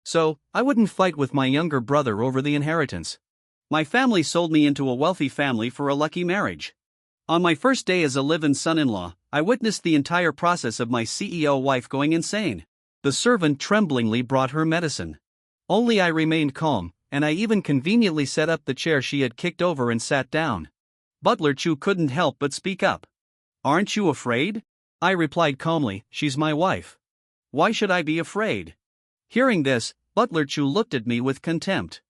So, I wouldn't fight with my younger brother over the inheritance. My family sold me into a wealthy family for a lucky marriage. On my first day as a live-in son-in-law, I witnessed the entire process of my CEO wife going insane. The servant tremblingly brought her medicine. Only I remained calm, and I even conveniently set up the chair she had kicked over and sat down. Butler Chu couldn't help but speak up. "Aren't you afraid?" I replied calmly, "She's my wife. Why should I be afraid?" Hearing this, Butler Chu looked at me with contempt.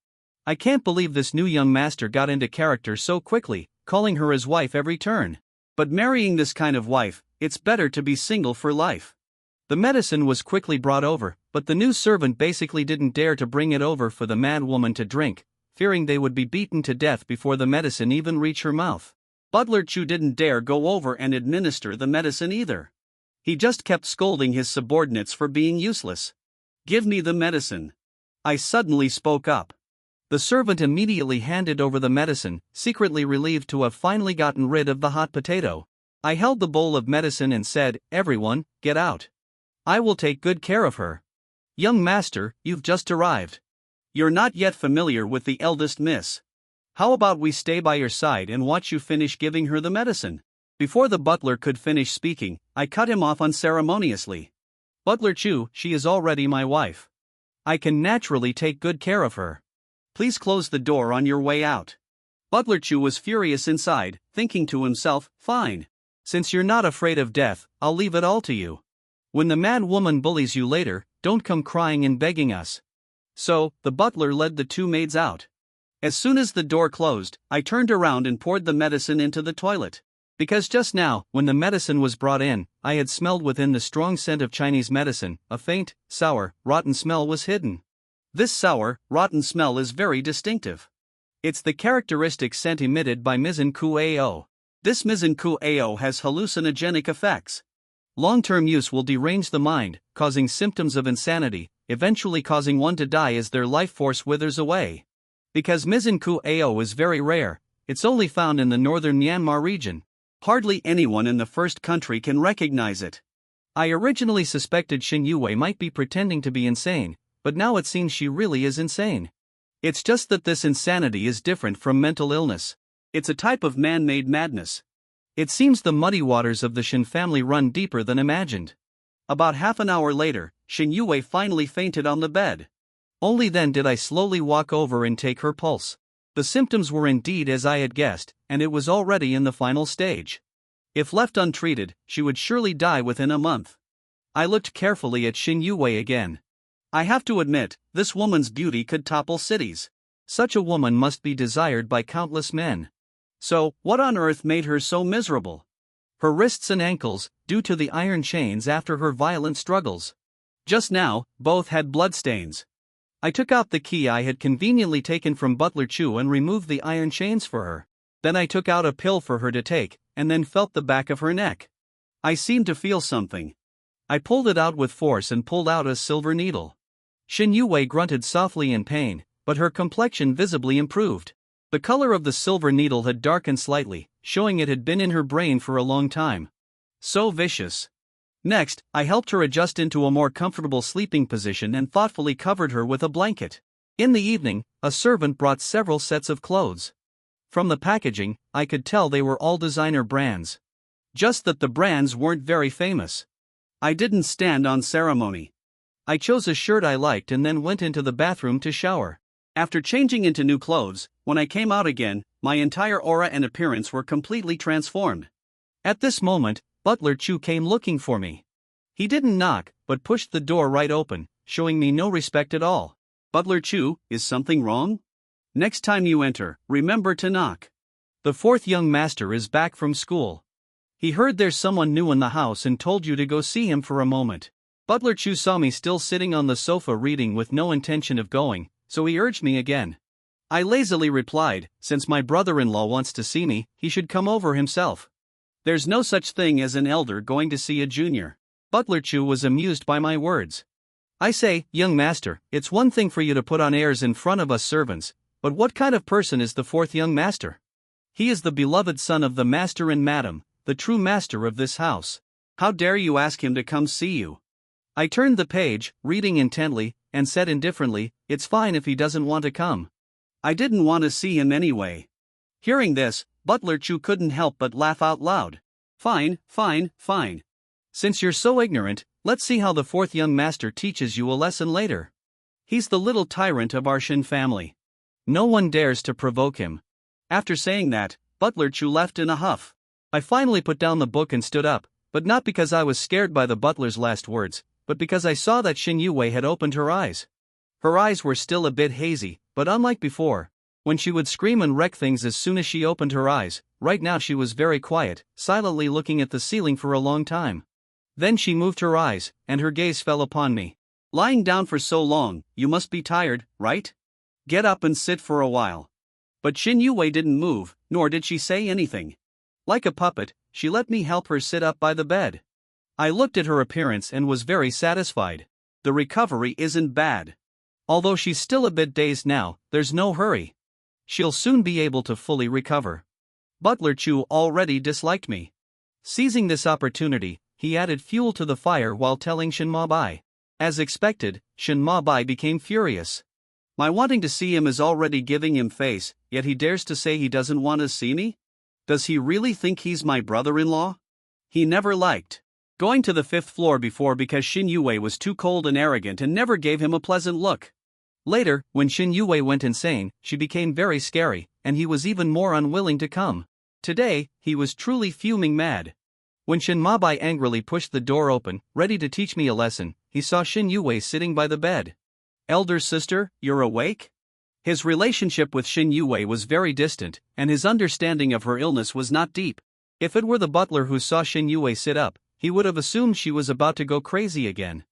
I can't believe this new young master got into character so quickly, calling her his wife every turn. But marrying this kind of wife, it's better to be single for life. The medicine was quickly brought over, but the new servant basically didn't dare to bring it over for the mad woman to drink, fearing they would be beaten to death before the medicine even reached her mouth. Butler Chu didn't dare go over and administer the medicine either. He just kept scolding his subordinates for being useless. "Give me the medicine." I suddenly spoke up. The servant immediately handed over the medicine, secretly relieved to have finally gotten rid of the hot potato. I held the bowl of medicine and said, "Everyone, get out. I will take good care of her." "Young master, you've just arrived. You're not yet familiar with the eldest miss. How about we stay by your side and watch you finish giving her the medicine?" Before the butler could finish speaking, I cut him off unceremoniously. "Butler Chu, she is already my wife. I can naturally take good care of her. Please close the door on your way out." Butler Chu was furious inside, thinking to himself, "Fine. Since you're not afraid of death, I'll leave it all to you. When the mad woman bullies you later, don't come crying and begging us." So, the butler led the two maids out. As soon as the door closed, I turned around and poured the medicine into the toilet. Because just now, when the medicine was brought in, I had smelled within the strong scent of Chinese medicine, a faint, sour, rotten smell was hidden. This sour, rotten smell is very distinctive. It's the characteristic scent emitted by Mizan Kuao. This Mizan Kuao has hallucinogenic effects. Long-term use will derange the mind, causing symptoms of insanity, eventually causing one to die as their life force withers away. Because Mizan Kuao is very rare, it's only found in the northern Myanmar region. Hardly anyone in the first country can recognize it. I originally suspected Xin Yue might be pretending to be insane, but now it seems she really is insane. It's just that this insanity is different from mental illness. It's a type of man-made madness. It seems the muddy waters of the Xin family run deeper than imagined. About half an hour later, Xin Yue finally fainted on the bed. Only then did I slowly walk over and take her pulse. The symptoms were indeed as I had guessed, and it was already in the final stage. If left untreated, she would surely die within a month. I looked carefully at Xin Yue again. I have to admit, this woman's beauty could topple cities. Such a woman must be desired by countless men. So, what on earth made her so miserable? Her wrists and ankles, due to the iron chains after her violent struggles. Just now, both had bloodstains. I took out the key I had conveniently taken from Butler Chu and removed the iron chains for her. Then I took out a pill for her to take, and then felt the back of her neck. I seemed to feel something. I pulled it out with force and pulled out a silver needle. Xin Yue grunted softly in pain, but her complexion visibly improved. The color of the silver needle had darkened slightly, showing it had been in her brain for a long time. So vicious. Next, I helped her adjust into a more comfortable sleeping position and thoughtfully covered her with a blanket. In the evening, a servant brought several sets of clothes. From the packaging, I could tell they were all designer brands. Just that the brands weren't very famous. I didn't stand on ceremony. I chose a shirt I liked and then went into the bathroom to shower. After changing into new clothes, when I came out again, my entire aura and appearance were completely transformed. At this moment, Butler Chu came looking for me. He didn't knock, but pushed the door right open, showing me no respect at all. "Butler Chu, is something wrong? Next time you enter, remember to knock. The fourth young master is back from school. He heard there's someone new in the house and told you to go see him for a moment." Butler Chu saw me still sitting on the sofa reading with no intention of going, so he urged me again. I lazily replied, "Since my brother-in-law wants to see me, he should come over himself. There's no such thing as an elder going to see a junior." Butler Chu was amused by my words. "I say, young master, it's one thing for you to put on airs in front of us servants, but what kind of person is the fourth young master? He is the beloved son of the master and madam, the true master of this house. How dare you ask him to come see you?" I turned the page, reading intently, and said indifferently, "It's fine if he doesn't want to come. I didn't want to see him anyway." Hearing this, Butler Chu couldn't help but laugh out loud. "Fine, fine, fine. Since you're so ignorant, let's see how the fourth young master teaches you a lesson later. He's the little tyrant of our Shin family. No one dares to provoke him." After saying that, Butler Chu left in a huff. I finally put down the book and stood up, but not because I was scared by the butler's last words, but because I saw that Shin Yue had opened her eyes. Her eyes were still a bit hazy, but unlike before, when she would scream and wreck things as soon as she opened her eyes, right now she was very quiet, silently looking at the ceiling for a long time. Then she moved her eyes, and her gaze fell upon me. "Lying down for so long, you must be tired, right? Get up and sit for a while." But Shin Yue didn't move, nor did she say anything. Like a puppet, she let me help her sit up by the bed. I looked at her appearance and was very satisfied. The recovery isn't bad. Although she's still a bit dazed now, there's no hurry. She'll soon be able to fully recover. Butler Chu already disliked me. Seizing this opportunity, he added fuel to the fire while telling Shin Ma Bai. As expected, Shin Ma Bai became furious. My wanting to see him is already giving him face, yet he dares to say he doesn't want to see me? Does he really think he's my brother-in-law? He never liked going to the 5th floor before because Shin Yue was too cold and arrogant and never gave him a pleasant look. Later, when Shin Yue went insane, she became very scary, and he was even more unwilling to come. Today, he was truly fuming mad. When Shin Ma Bai angrily pushed the door open, ready to teach me a lesson, he saw Shin Yue sitting by the bed. "Elder sister, you're awake?" His relationship with Shin Yue was very distant, and his understanding of her illness was not deep. If it were the butler who saw Shin Yue sit up, he would have assumed she was about to go crazy again.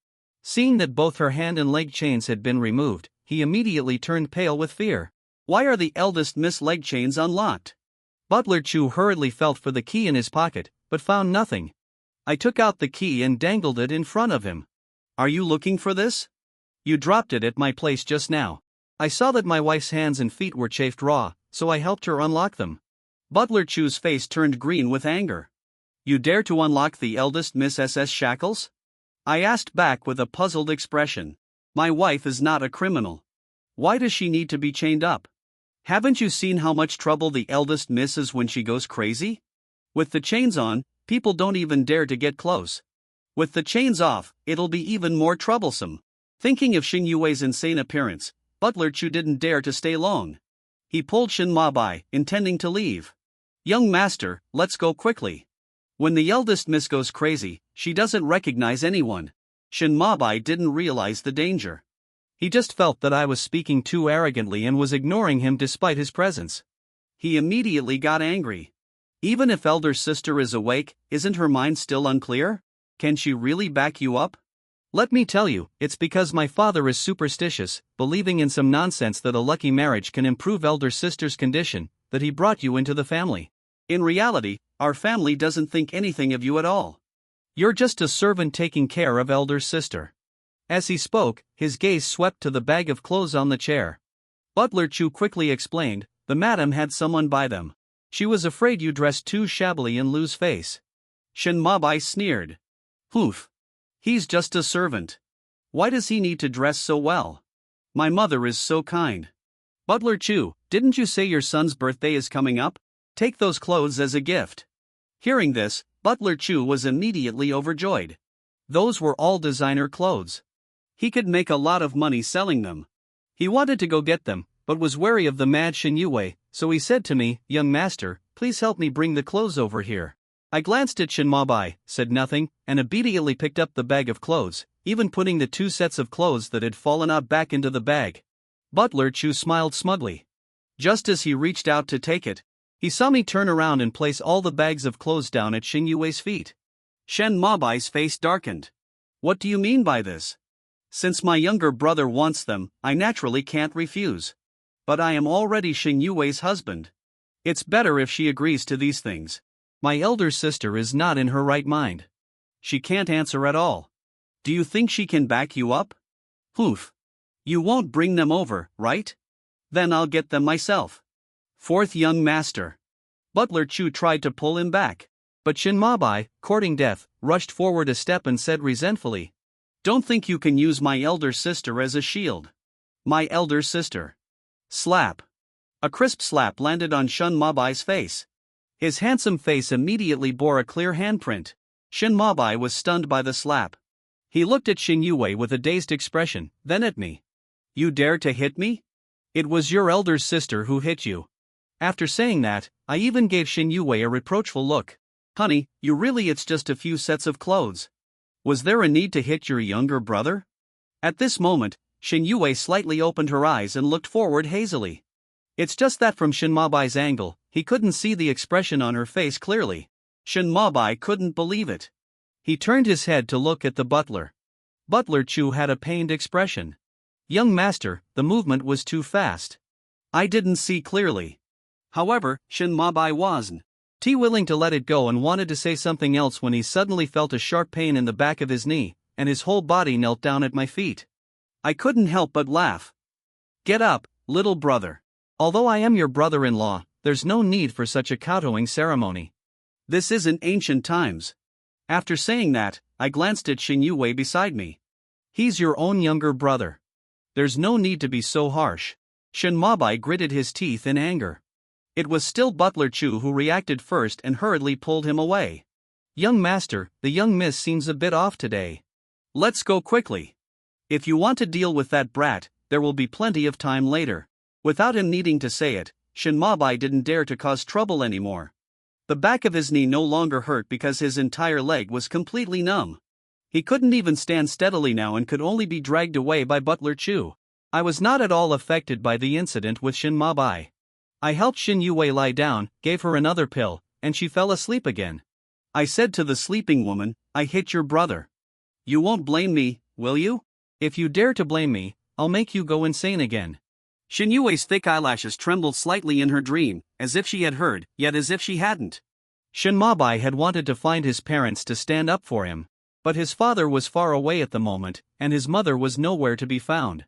Seeing that both her hand and leg chains had been removed, he immediately turned pale with fear. "Why are the eldest Miss leg chains unlocked?" Butler Chu hurriedly felt for the key in his pocket, but found nothing. I took out the key and dangled it in front of him. "Are you looking for this? You dropped it at my place just now." I saw that my wife's hands and feet were chafed raw, so I helped her unlock them. Butler Chu's face turned green with anger. "You dare to unlock the eldest Miss SS shackles?" I asked back with a puzzled expression. "My wife is not a criminal. Why does she need to be chained up? Haven't you seen how much trouble the eldest Miss is when she goes crazy? With the chains on, people don't even dare to get close. With the chains off, it'll be even more troublesome." Thinking of Shin Yue's insane appearance, Butler Chu didn't dare to stay long. He pulled Shin Ma Bai, intending to leave. "Young master, let's go quickly. When the eldest Miss goes crazy, she doesn't recognize anyone." Shin Ma Bai didn't realize the danger. He just felt that I was speaking too arrogantly and was ignoring him despite his presence. He immediately got angry. "Even if elder sister is awake, isn't her mind still unclear? Can she really back you up?" "Let me tell you, it's because my father is superstitious, believing in some nonsense that a lucky marriage can improve elder sister's condition, that he brought you into the family. In reality, our family doesn't think anything of you at all. You're just a servant taking care of elder sister." As he spoke, his gaze swept to the bag of clothes on the chair. Butler Chu quickly explained, "The madam had someone buy them. She was afraid you dressed too shabbily and lose face." Shin Ma Bai sneered. "Poof. He's just a servant. Why does he need to dress so well? My mother is so kind." "Butler Chu, didn't you say your son's birthday is coming up? Take those clothes as a gift." Hearing this, Butler Chu was immediately overjoyed. Those were all designer clothes. He could make a lot of money selling them. He wanted to go get them, but was wary of the mad Shin Yue, so he said to me, "Young master, please help me bring the clothes over here." I glanced at Shin Ma Bai, said nothing, and immediately picked up the bag of clothes, even putting the 2 sets of clothes that had fallen out back into the bag. Butler Chu smiled smugly. Just as he reached out to take it, he saw me turn around and place all the bags of clothes down at Shin Yue's feet. Shin Ma Bai's face darkened. "What do you mean by this? Since my younger brother wants them, I naturally can't refuse. But I am already Shin Yue's husband. It's better if she agrees to these things. My elder sister is not in her right mind. She can't answer at all. Do you think she can back you up? Poof. You won't bring them over, right? Then I'll get them myself." "Fourth young master." Butler Chu tried to pull him back. But Shin Ma Bai, courting death, rushed forward a step and said resentfully, Don't think you can use my elder sister as a shield. My elder sister. Slap. A crisp slap landed on Shun Mabai's face. His handsome face immediately bore a clear handprint. Shin Mabai was stunned by the slap. He looked at Shin Yue with a dazed expression, then at me. You dare to hit me? It was your elder sister who hit you. After saying that, I even gave Shin Yue a reproachful look. Honey, it's just a few sets of clothes. Was there a need to hit your younger brother? At this moment, Shin Yue slightly opened her eyes and looked forward hazily. It's just that from Shin Mabai's angle, he couldn't see the expression on her face clearly. Shin Mabai couldn't believe it. He turned his head to look at the butler. Butler Chu had a pained expression. Young master, the movement was too fast. I didn't see clearly. However, Shin Mabai wasn't willing to let it go and wanted to say something else when he suddenly felt a sharp pain in the back of his knee, and his whole body knelt down at my feet. I couldn't help but laugh. Get up, little brother. Although I am your brother-in-law, there's no need for such a kowtowing ceremony. This isn't ancient times. After saying that, I glanced at Shin Yue beside me. He's your own younger brother. There's no need to be so harsh. Shin Mabai gritted his teeth in anger. It was still Butler Chu who reacted first and hurriedly pulled him away. Young master, the young miss seems a bit off today. Let's go quickly. If you want to deal with that brat, there will be plenty of time later. Without him needing to say it, Shin Mabai didn't dare to cause trouble anymore. The back of his knee no longer hurt because his entire leg was completely numb. He couldn't even stand steadily now and could only be dragged away by Butler Chu. I was not at all affected by the incident with Shin Mabai. I helped Shin Yue lie down, gave her another pill, and she fell asleep again. I said to the sleeping woman, I hit your brother. You won't blame me, will you? If you dare to blame me, I'll make you go insane again. Shin Yue's thick eyelashes trembled slightly in her dream, as if she had heard, yet as if she hadn't. Shin Mabai had wanted to find his parents to stand up for him, but his father was far away at the moment, and his mother was nowhere to be found.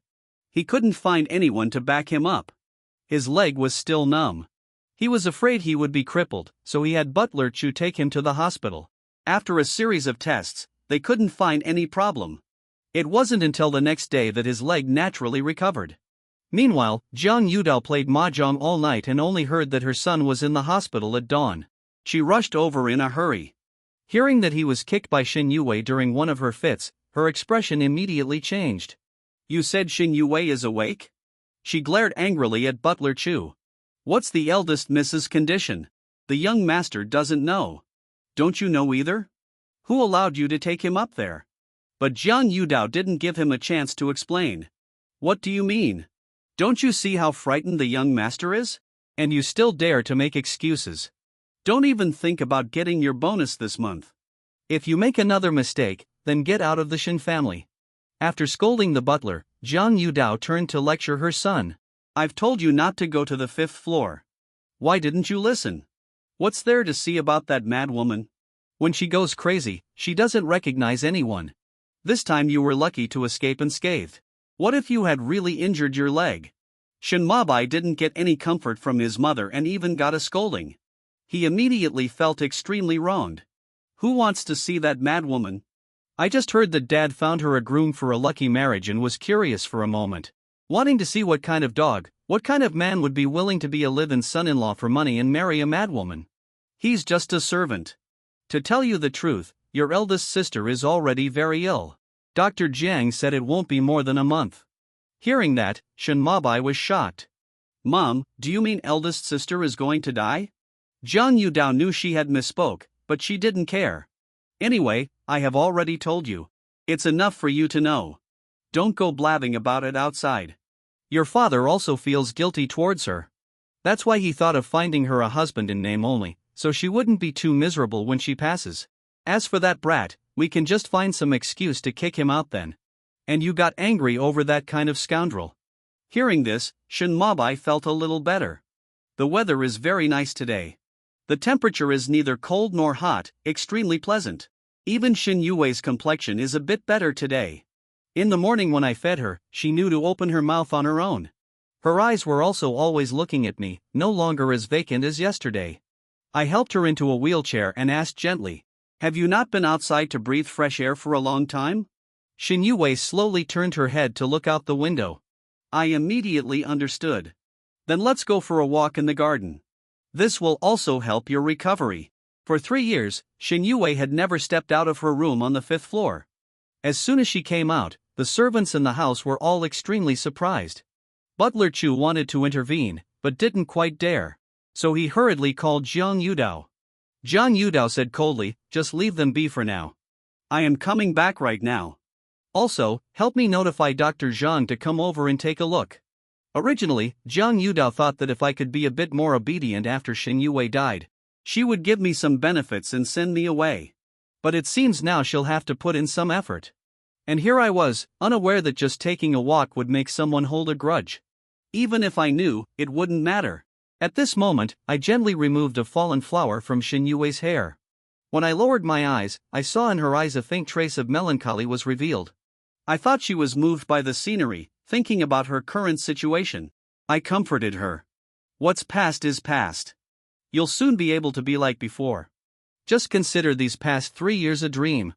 He couldn't find anyone to back him up. His leg was still numb. He was afraid he would be crippled, so he had Butler Chu take him to the hospital. After a series of tests, they couldn't find any problem. It wasn't until the next day that his leg naturally recovered. Meanwhile, Jiang Yudao played mahjong all night and only heard that her son was in the hospital at dawn. She rushed over in a hurry. Hearing that he was kicked by Shin Yue during one of her fits, her expression immediately changed. You said Shin Yue is awake? She glared angrily at Butler Chu. What's the eldest Mrs. condition? The young master doesn't know. Don't you know either? Who allowed you to take him up there? But Jiang Yudao didn't give him a chance to explain. What do you mean? Don't you see how frightened the young master is? And you still dare to make excuses. Don't even think about getting your bonus this month. If you make another mistake, then get out of the Shin family. After scolding the butler, Jiang Yudao turned to lecture her son. I've told you not to go to the 5th floor. Why didn't you listen? What's there to see about that mad woman? When she goes crazy, she doesn't recognize anyone. This time you were lucky to escape unscathed. What if you had really injured your leg? Shin Mabai didn't get any comfort from his mother and even got a scolding. He immediately felt extremely wronged. Who wants to see that mad woman? I just heard that Dad found her a groom for a lucky marriage and was curious for a moment. Wanting to see what kind of dog, what kind of man would be willing to be a live-in son-in-law for money and marry a mad woman. He's just a servant. To tell you the truth, your eldest sister is already very ill. Dr. Jiang said it won't be more than a month. Hearing that, Shin Mabai was shocked. Mom, do you mean eldest sister is going to die? Jiang Yudao knew she had misspoke, but she didn't care. Anyway, I have already told you. It's enough for you to know. Don't go blabbing about it outside. Your father also feels guilty towards her. That's why he thought of finding her a husband in name only, so she wouldn't be too miserable when she passes. As for that brat, we can just find some excuse to kick him out then. And you got angry over that kind of scoundrel. Hearing this, Shin Mabai felt a little better. The weather is very nice today. The temperature is neither cold nor hot, extremely pleasant. Even Shin Yue's complexion is a bit better today. In the morning when I fed her, she knew to open her mouth on her own. Her eyes were also always looking at me, no longer as vacant as yesterday. I helped her into a wheelchair and asked gently, have you not been outside to breathe fresh air for a long time? Shin Yue slowly turned her head to look out the window. I immediately understood. Then let's go for a walk in the garden. This will also help your recovery. For 3 years, Shin Yue had never stepped out of her room on the 5th floor. As soon as she came out, the servants in the house were all extremely surprised. Butler Chu wanted to intervene, but didn't quite dare. So he hurriedly called Jiang Yudao. Jiang Yudao said coldly, "Just leave them be for now. I am coming back right now. Also, help me notify Dr. Zhang to come over and take a look." Originally, Jiang Yudao thought that if I could be a bit more obedient after Shin Yue died, she would give me some benefits and send me away. But it seems now she'll have to put in some effort. And here I was, unaware that just taking a walk would make someone hold a grudge. Even if I knew, it wouldn't matter. At this moment, I gently removed a fallen flower from Shin Yue's hair. When I lowered my eyes, I saw in her eyes a faint trace of melancholy was revealed. I thought she was moved by the scenery, thinking about her current situation. I comforted her. What's past is past. You'll soon be able to be like before. Just consider these past 3 years a dream.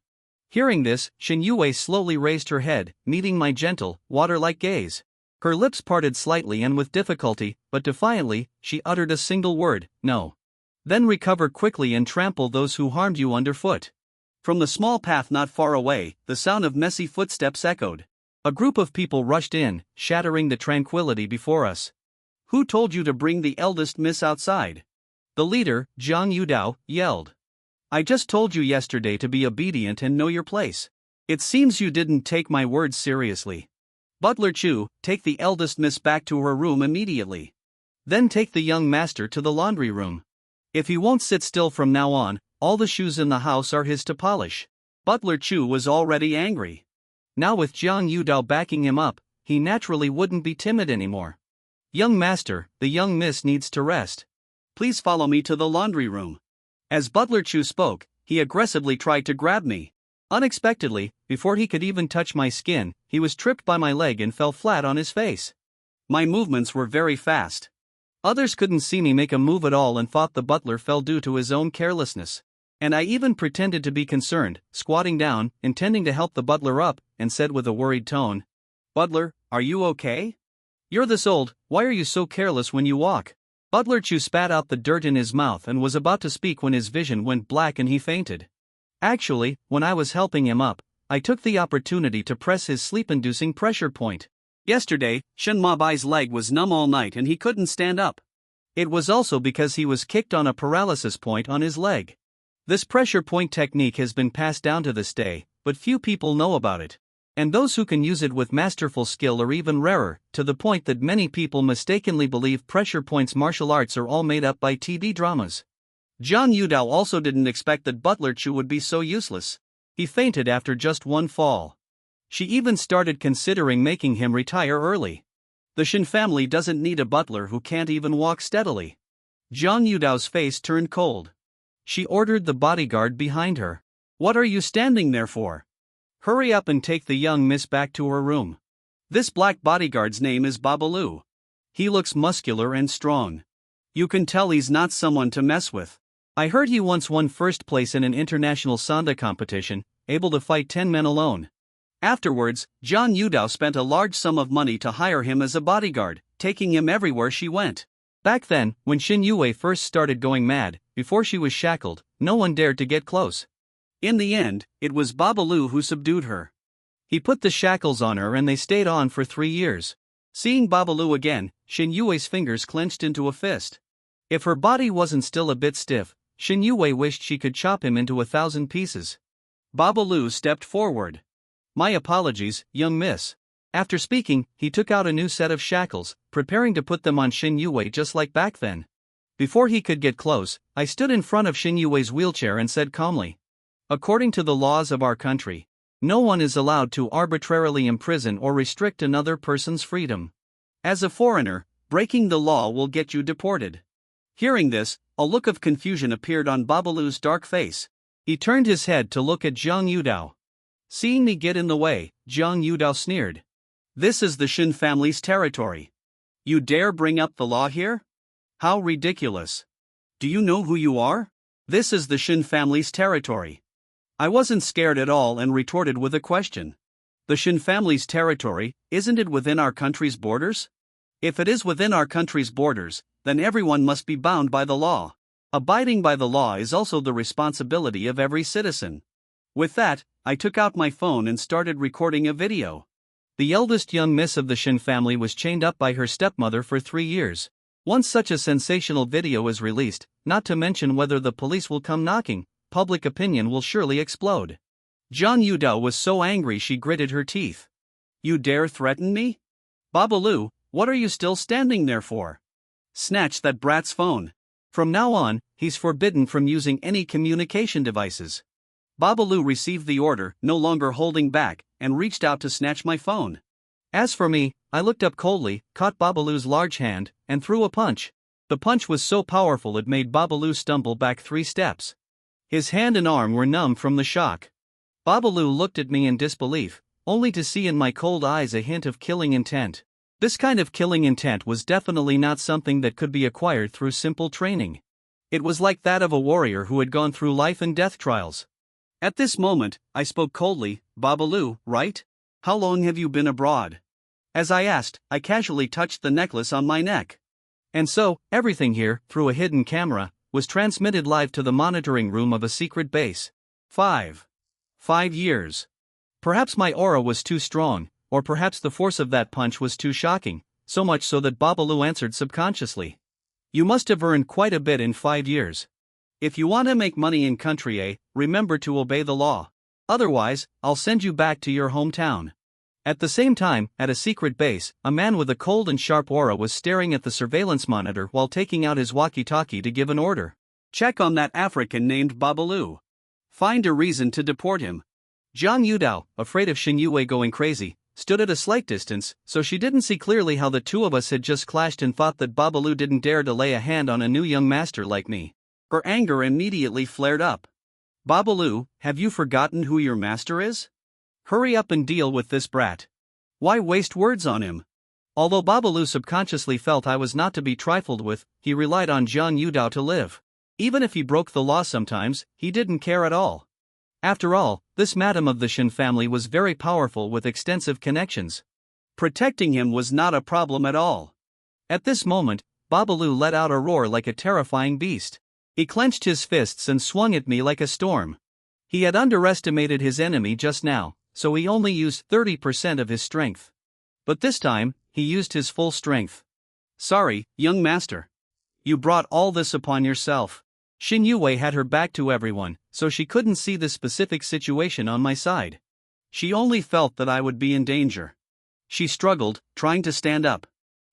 Hearing this, Shin Yue slowly raised her head, meeting my gentle, water-like gaze. Her lips parted slightly and with difficulty, but defiantly, she uttered a single word, "No." Then recover quickly and trample those who harmed you underfoot. From the small path not far away, the sound of messy footsteps echoed. A group of people rushed in, shattering the tranquility before us. "Who told you to bring the eldest miss outside?" The leader, Jiang Yudao, yelled. "I just told you yesterday to be obedient and know your place. It seems you didn't take my words seriously. Butler Chu, take the eldest miss back to her room immediately. Then take the young master to the laundry room. If he won't sit still from now on, all the shoes in the house are his to polish." Butler Chu was already angry. Now with Jiang Yudao backing him up, he naturally wouldn't be timid anymore. "Young master, the young miss needs to rest. Please follow me to the laundry room." As Butler Chu spoke, he aggressively tried to grab me. Unexpectedly, before he could even touch my skin, he was tripped by my leg and fell flat on his face. My movements were very fast. Others couldn't see me make a move at all and thought the butler fell due to his own carelessness. And I even pretended to be concerned, squatting down, intending to help the butler up, and said with a worried tone, "Butler, are you okay? You're this old, why are you so careless when you walk?" Butler Chu spat out the dirt in his mouth and was about to speak when his vision went black and he fainted. Actually, when I was helping him up, I took the opportunity to press his sleep-inducing pressure point. Yesterday, Shen Mabai's leg was numb all night and he couldn't stand up. It was also because he was kicked on a paralysis point on his leg. This pressure point technique has been passed down to this day, but few people know about it. And those who can use it with masterful skill are even rarer, to the point that many people mistakenly believe pressure points martial arts are all made up by TV dramas. Jiang Yudao also didn't expect that Butler Chu would be so useless. He fainted after just one fall. She even started considering making him retire early. The Shin family doesn't need a butler who can't even walk steadily. Jiang Yudao's face turned cold. She ordered the bodyguard behind her. "What are you standing there for? Hurry up and take the young miss back to her room. This black bodyguard's name is Babalu. He looks muscular and strong. You can tell he's not someone to mess with. I heard he once won first place in an international Sanda competition, able to fight 10 men alone." Afterwards, Jiang Yudao spent a large sum of money to hire him as a bodyguard, taking him everywhere she went. Back then, when Shin Yue first started going mad, before she was shackled, no one dared to get close. In the end, it was Babalu who subdued her. He put the shackles on her and they stayed on for 3 years. Seeing Babalu again, Shin Yue's fingers clenched into a fist. If her body wasn't still a bit stiff, Shin Yue wished she could chop him into 1,000 pieces. Babalu stepped forward. "My apologies, young miss." After speaking, he took out a new set of shackles, preparing to put them on Shin Yue just like back then. Before he could get close, I stood in front of Shin Yue's wheelchair and said calmly, "According to the laws of our country, no one is allowed to arbitrarily imprison or restrict another person's freedom. As a foreigner, breaking the law will get you deported." Hearing this, a look of confusion appeared on Babalu's dark face. He turned his head to look at Jiang Yudao. Seeing me get in the way, Jiang Yudao sneered. "This is the Shin family's territory. You dare bring up the law here? How ridiculous. Do you know who you are? This is the Shin family's territory." I wasn't scared at all and retorted with a question. The Shin family's territory, isn't it within our country's borders? If it is within our country's borders, then everyone must be bound by the law. Abiding by the law is also the responsibility of every citizen. With that, I took out my phone and started recording a video. The eldest young miss of the Shin family was chained up by her stepmother for 3 years. Once such a sensational video is released, not to mention whether the police will come knocking, public opinion will surely explode. John Yudao was so angry she gritted her teeth. You dare threaten me? Babalu, what are you still standing there for? Snatch that brat's phone. From now on, he's forbidden from using any communication devices. Babalu received the order, no longer holding back, and reached out to snatch my phone. As for me, I looked up coldly, caught Babalu's large hand, and threw a punch. The punch was so powerful it made Babalu stumble back 3 steps. His hand and arm were numb from the shock. Babalu looked at me in disbelief, only to see in my cold eyes a hint of killing intent. This kind of killing intent was definitely not something that could be acquired through simple training. It was like that of a warrior who had gone through life and death trials. At this moment, I spoke coldly, Babalu, right? How long have you been abroad? As I asked, I casually touched the necklace on my neck. And so, everything here, through a hidden camera, was transmitted live to the monitoring room of a secret base. 5 years. Perhaps my aura was too strong, or perhaps the force of that punch was too shocking, so much so that Babalu answered subconsciously. You must have earned quite a bit in 5 years. If you want to make money in country A, remember to obey the law. Otherwise, I'll send you back to your hometown. At the same time, at a secret base, a man with a cold and sharp aura was staring at the surveillance monitor while taking out his walkie-talkie to give an order. Check on that African named Babalu. Find a reason to deport him. Zhang Yudao, afraid of Shin Yue going crazy, stood at a slight distance, so she didn't see clearly how the two of us had just clashed and thought that Babalu didn't dare to lay a hand on a new young master like me. Her anger immediately flared up. Babalu, have you forgotten who your master is? Hurry up and deal with this brat. Why waste words on him? Although Babalu subconsciously felt I was not to be trifled with, he relied on Zhang Yudao to live. Even if he broke the law sometimes, he didn't care at all. After all, this madam of the Shin family was very powerful with extensive connections. Protecting him was not a problem at all. At this moment, Babalu let out a roar like a terrifying beast. He clenched his fists and swung at me like a storm. He had underestimated his enemy just now, so he only used 30% of his strength. But this time, he used his full strength. Sorry, young master. You brought all this upon yourself. Shin Yue had her back to everyone, so she couldn't see the specific situation on my side. She only felt that I would be in danger. She struggled, trying to stand up.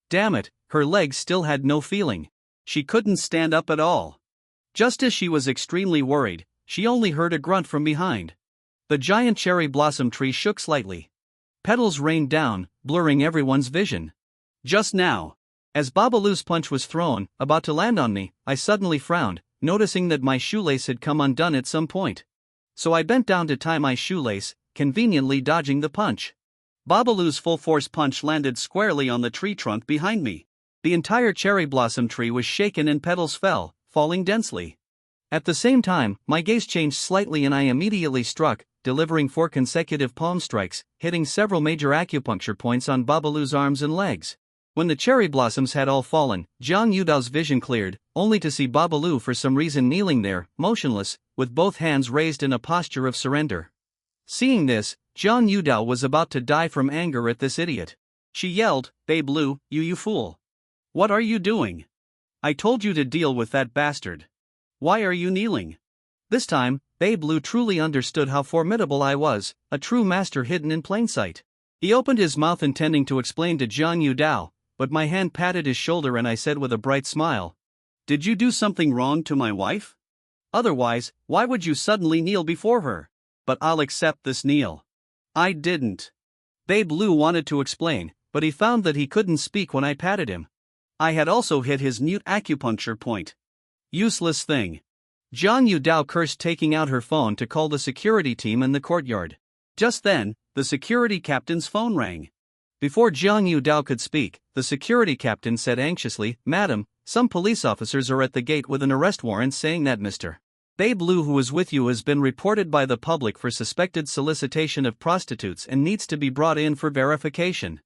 Damn it, her legs still had no feeling. She couldn't stand up at all. Just as she was extremely worried, she only heard a grunt from behind. The giant cherry blossom tree shook slightly. Petals rained down, blurring everyone's vision. Just now, as Babalu's punch was thrown, about to land on me, I suddenly frowned, noticing that my shoelace had come undone at some point. So I bent down to tie my shoelace, conveniently dodging the punch. Babalu's full-force punch landed squarely on the tree trunk behind me. The entire cherry blossom tree was shaken and petals fell, falling densely. At the same time, my gaze changed slightly and I immediately struck, delivering 4 consecutive palm strikes, hitting several major acupuncture points on Babalu's arms and legs. When the cherry blossoms had all fallen, Zhang Yudao's vision cleared, only to see Babalu for some reason kneeling there, motionless, with both hands raised in a posture of surrender. Seeing this, Zhang Yudao was about to die from anger at this idiot. She yelled, Babalu, you fool. What are you doing? I told you to deal with that bastard. Why are you kneeling? This time, Babalu truly understood how formidable I was, a true master hidden in plain sight. He opened his mouth intending to explain to Zhang Yudao, but my hand patted his shoulder and I said with a bright smile, Did you do something wrong to my wife? Otherwise, why would you suddenly kneel before her? But I'll accept this kneel. I didn't. Babalu wanted to explain, but he found that he couldn't speak when I patted him. I had also hit his mute acupuncture point. Useless thing. Zhang Yudao cursed, taking out her phone to call the security team in the courtyard. Just then, the security captain's phone rang. Before Zhang Yudao could speak, the security captain said anxiously, Madam, some police officers are at the gate with an arrest warrant saying that Mr. Babe Lou, who was with you, has been reported by the public for suspected solicitation of prostitutes and needs to be brought in for verification.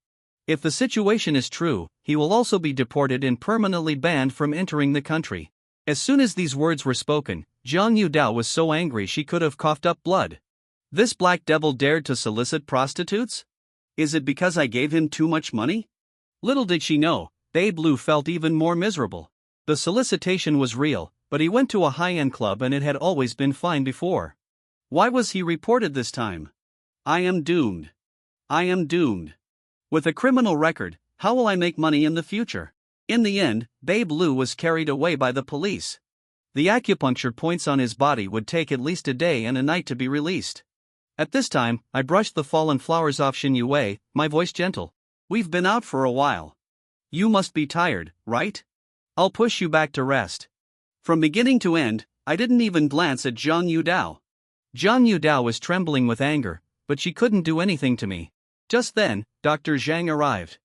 If the situation is true, he will also be deported and permanently banned from entering the country. As soon as these words were spoken, Zhang Yudao was so angry she could have coughed up blood. This black devil dared to solicit prostitutes? Is it because I gave him too much money? Little did she know, Babe Lou felt even more miserable. The solicitation was real, but he went to a high-end club and it had always been fine before. Why was he reported this time? I am doomed. I am doomed. With a criminal record, how will I make money in the future? In the end, Babe Lou was carried away by the police. The acupuncture points on his body would take at least a day and a night to be released. At this time, I brushed the fallen flowers off Xin Yue, my voice gentle. We've been out for a while. You must be tired, right? I'll push you back to rest. From beginning to end, I didn't even glance at Zhang Yudao. Zhang Yudao was trembling with anger, but she couldn't do anything to me. Just then, Dr. Zhang arrived.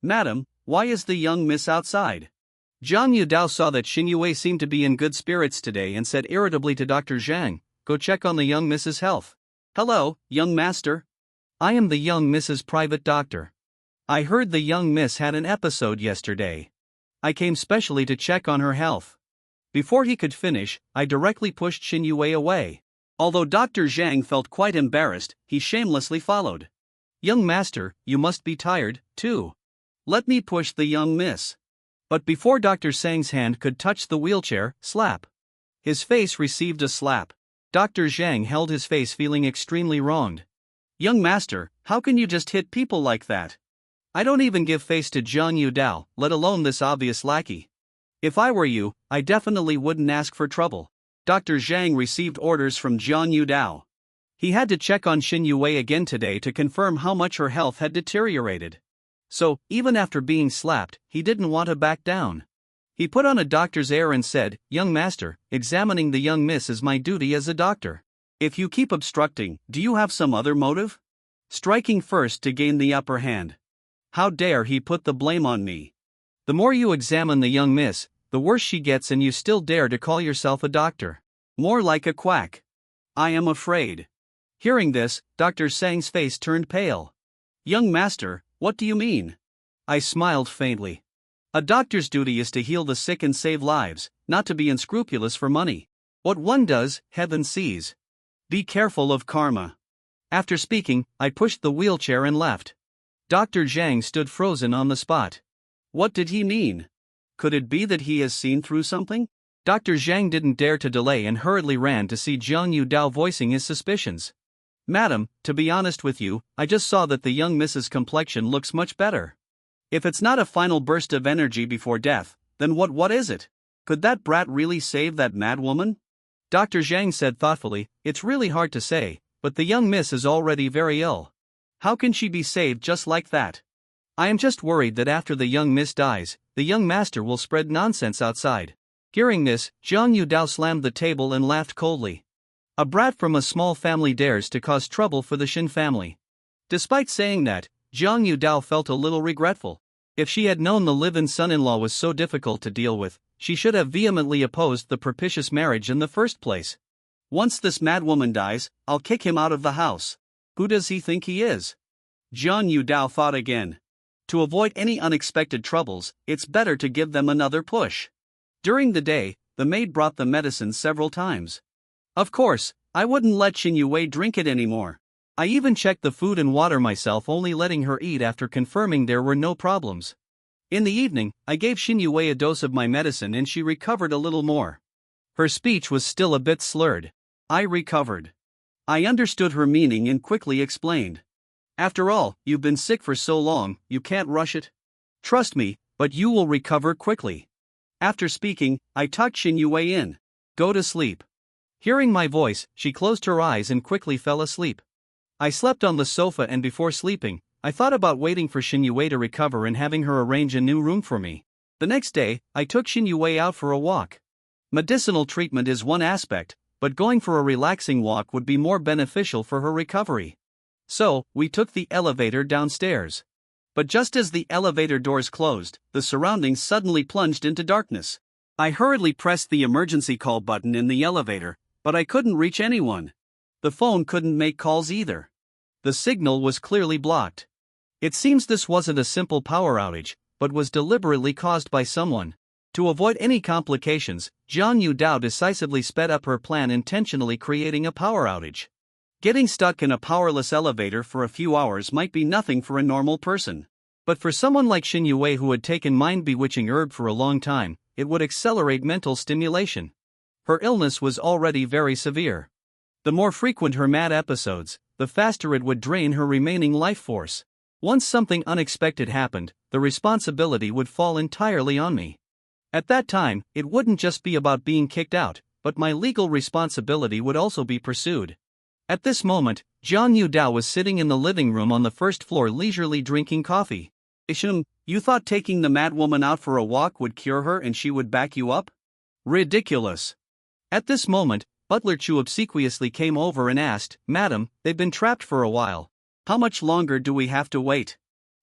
Madam, why is the young miss outside? Zhang Yudao saw that Xin Yue seemed to be in good spirits today and said irritably to Dr. Zhang, go check on the young miss's health. Hello, young master. I am the young miss's private doctor. I heard the young miss had an episode yesterday. I came specially to check on her health. Before he could finish, I directly pushed Xin Yue away. Although Dr. Zhang felt quite embarrassed, he shamelessly followed. Young master, you must be tired, too. Let me push the young miss. But before Dr. Zhang's hand could touch the wheelchair, slap. His face received a slap. Dr. Zhang held his face, feeling extremely wronged. Young master, how can you just hit people like that? I don't even give face to Zhang Yudao, let alone this obvious lackey. If I were you, I definitely wouldn't ask for trouble. Dr. Zhang received orders from Zhang Yudao. He had to check on Xin Yue again today to confirm how much her health had deteriorated. So, even after being slapped, he didn't want to back down. He put on a doctor's air and said, Young master, examining the young miss is my duty as a doctor. If you keep obstructing, do you have some other motive? Striking first to gain the upper hand. How dare he put the blame on me? The more you examine the young miss, the worse she gets, and you still dare to call yourself a doctor. More like a quack. I am afraid. Hearing this, Dr. Zhang's face turned pale. Young master, what do you mean? I smiled faintly. A doctor's duty is to heal the sick and save lives, not to be unscrupulous for money. What one does, heaven sees. Be careful of karma. After speaking, I pushed the wheelchair and left. Dr. Zhang stood frozen on the spot. What did he mean? Could it be that he has seen through something? Dr. Zhang didn't dare to delay and hurriedly ran to see Zhang Yudao, voicing his suspicions. Madam, to be honest with you, I just saw that the young Mrs. complexion looks much better. If it's not a final burst of energy before death, then what is it? Could that brat really save that mad woman? Dr. Zhang said thoughtfully, it's really hard to say, but the young miss is already very ill. How can she be saved just like that? I am just worried that after the young miss dies, the young master will spread nonsense outside. Hearing this, Zhang Yudao slammed the table and laughed coldly. A brat from a small family dares to cause trouble for the Xin family. Despite saying that, Zhang Yudao felt a little regretful. If she had known the live-in son-in-law was so difficult to deal with, she should have vehemently opposed the propitious marriage in the first place. Once this madwoman dies, I'll kick him out of the house. Who does he think he is? Zhang Yudao thought again. To avoid any unexpected troubles, it's better to give them another push. During the day, the maid brought the medicine several times. Of course, I wouldn't let Xin Yue drink it anymore. I even checked the food and water myself, only letting her eat after confirming there were no problems. In the evening, I gave Xin Yue a dose of my medicine and she recovered a little more. Her speech was still a bit slurred. I recovered. I understood her meaning and quickly explained. After all, you've been sick for so long, you can't rush it. Trust me, but you will recover quickly. After speaking, I tucked Xin Yue in. Go to sleep. Hearing my voice, she closed her eyes and quickly fell asleep. I slept on the sofa, and before sleeping, I thought about waiting for Xin Yue to recover and having her arrange a new room for me. The next day, I took Xin Yue out for a walk. Medicinal treatment is one aspect, but going for a relaxing walk would be more beneficial for her recovery. So, we took the elevator downstairs. But just as the elevator doors closed, the surroundings suddenly plunged into darkness. I hurriedly pressed the emergency call button in the elevator, But I couldn't reach anyone. The phone couldn't make calls either. The signal was clearly blocked. It seems this wasn't a simple power outage, but was deliberately caused by someone. To avoid any complications, Jiang Yudao decisively sped up her plan, intentionally creating a power outage. Getting stuck in a powerless elevator for a few hours might be nothing for a normal person. But for someone like Xin Yue, who had taken mind-bewitching herb for a long time, it would accelerate mental stimulation. Her illness was already very severe. The more frequent her mad episodes, the faster it would drain her remaining life force. Once something unexpected happened, the responsibility would fall entirely on me. At that time, it wouldn't just be about being kicked out, but my legal responsibility would also be pursued. At this moment, Jiang Yudao was sitting in the living room on the first floor, leisurely drinking coffee. Isham, you thought taking the madwoman out for a walk would cure her and she would back you up? Ridiculous. At this moment, Butler Chu obsequiously came over and asked, "Madam, they've been trapped for a while. How much longer do we have to wait?"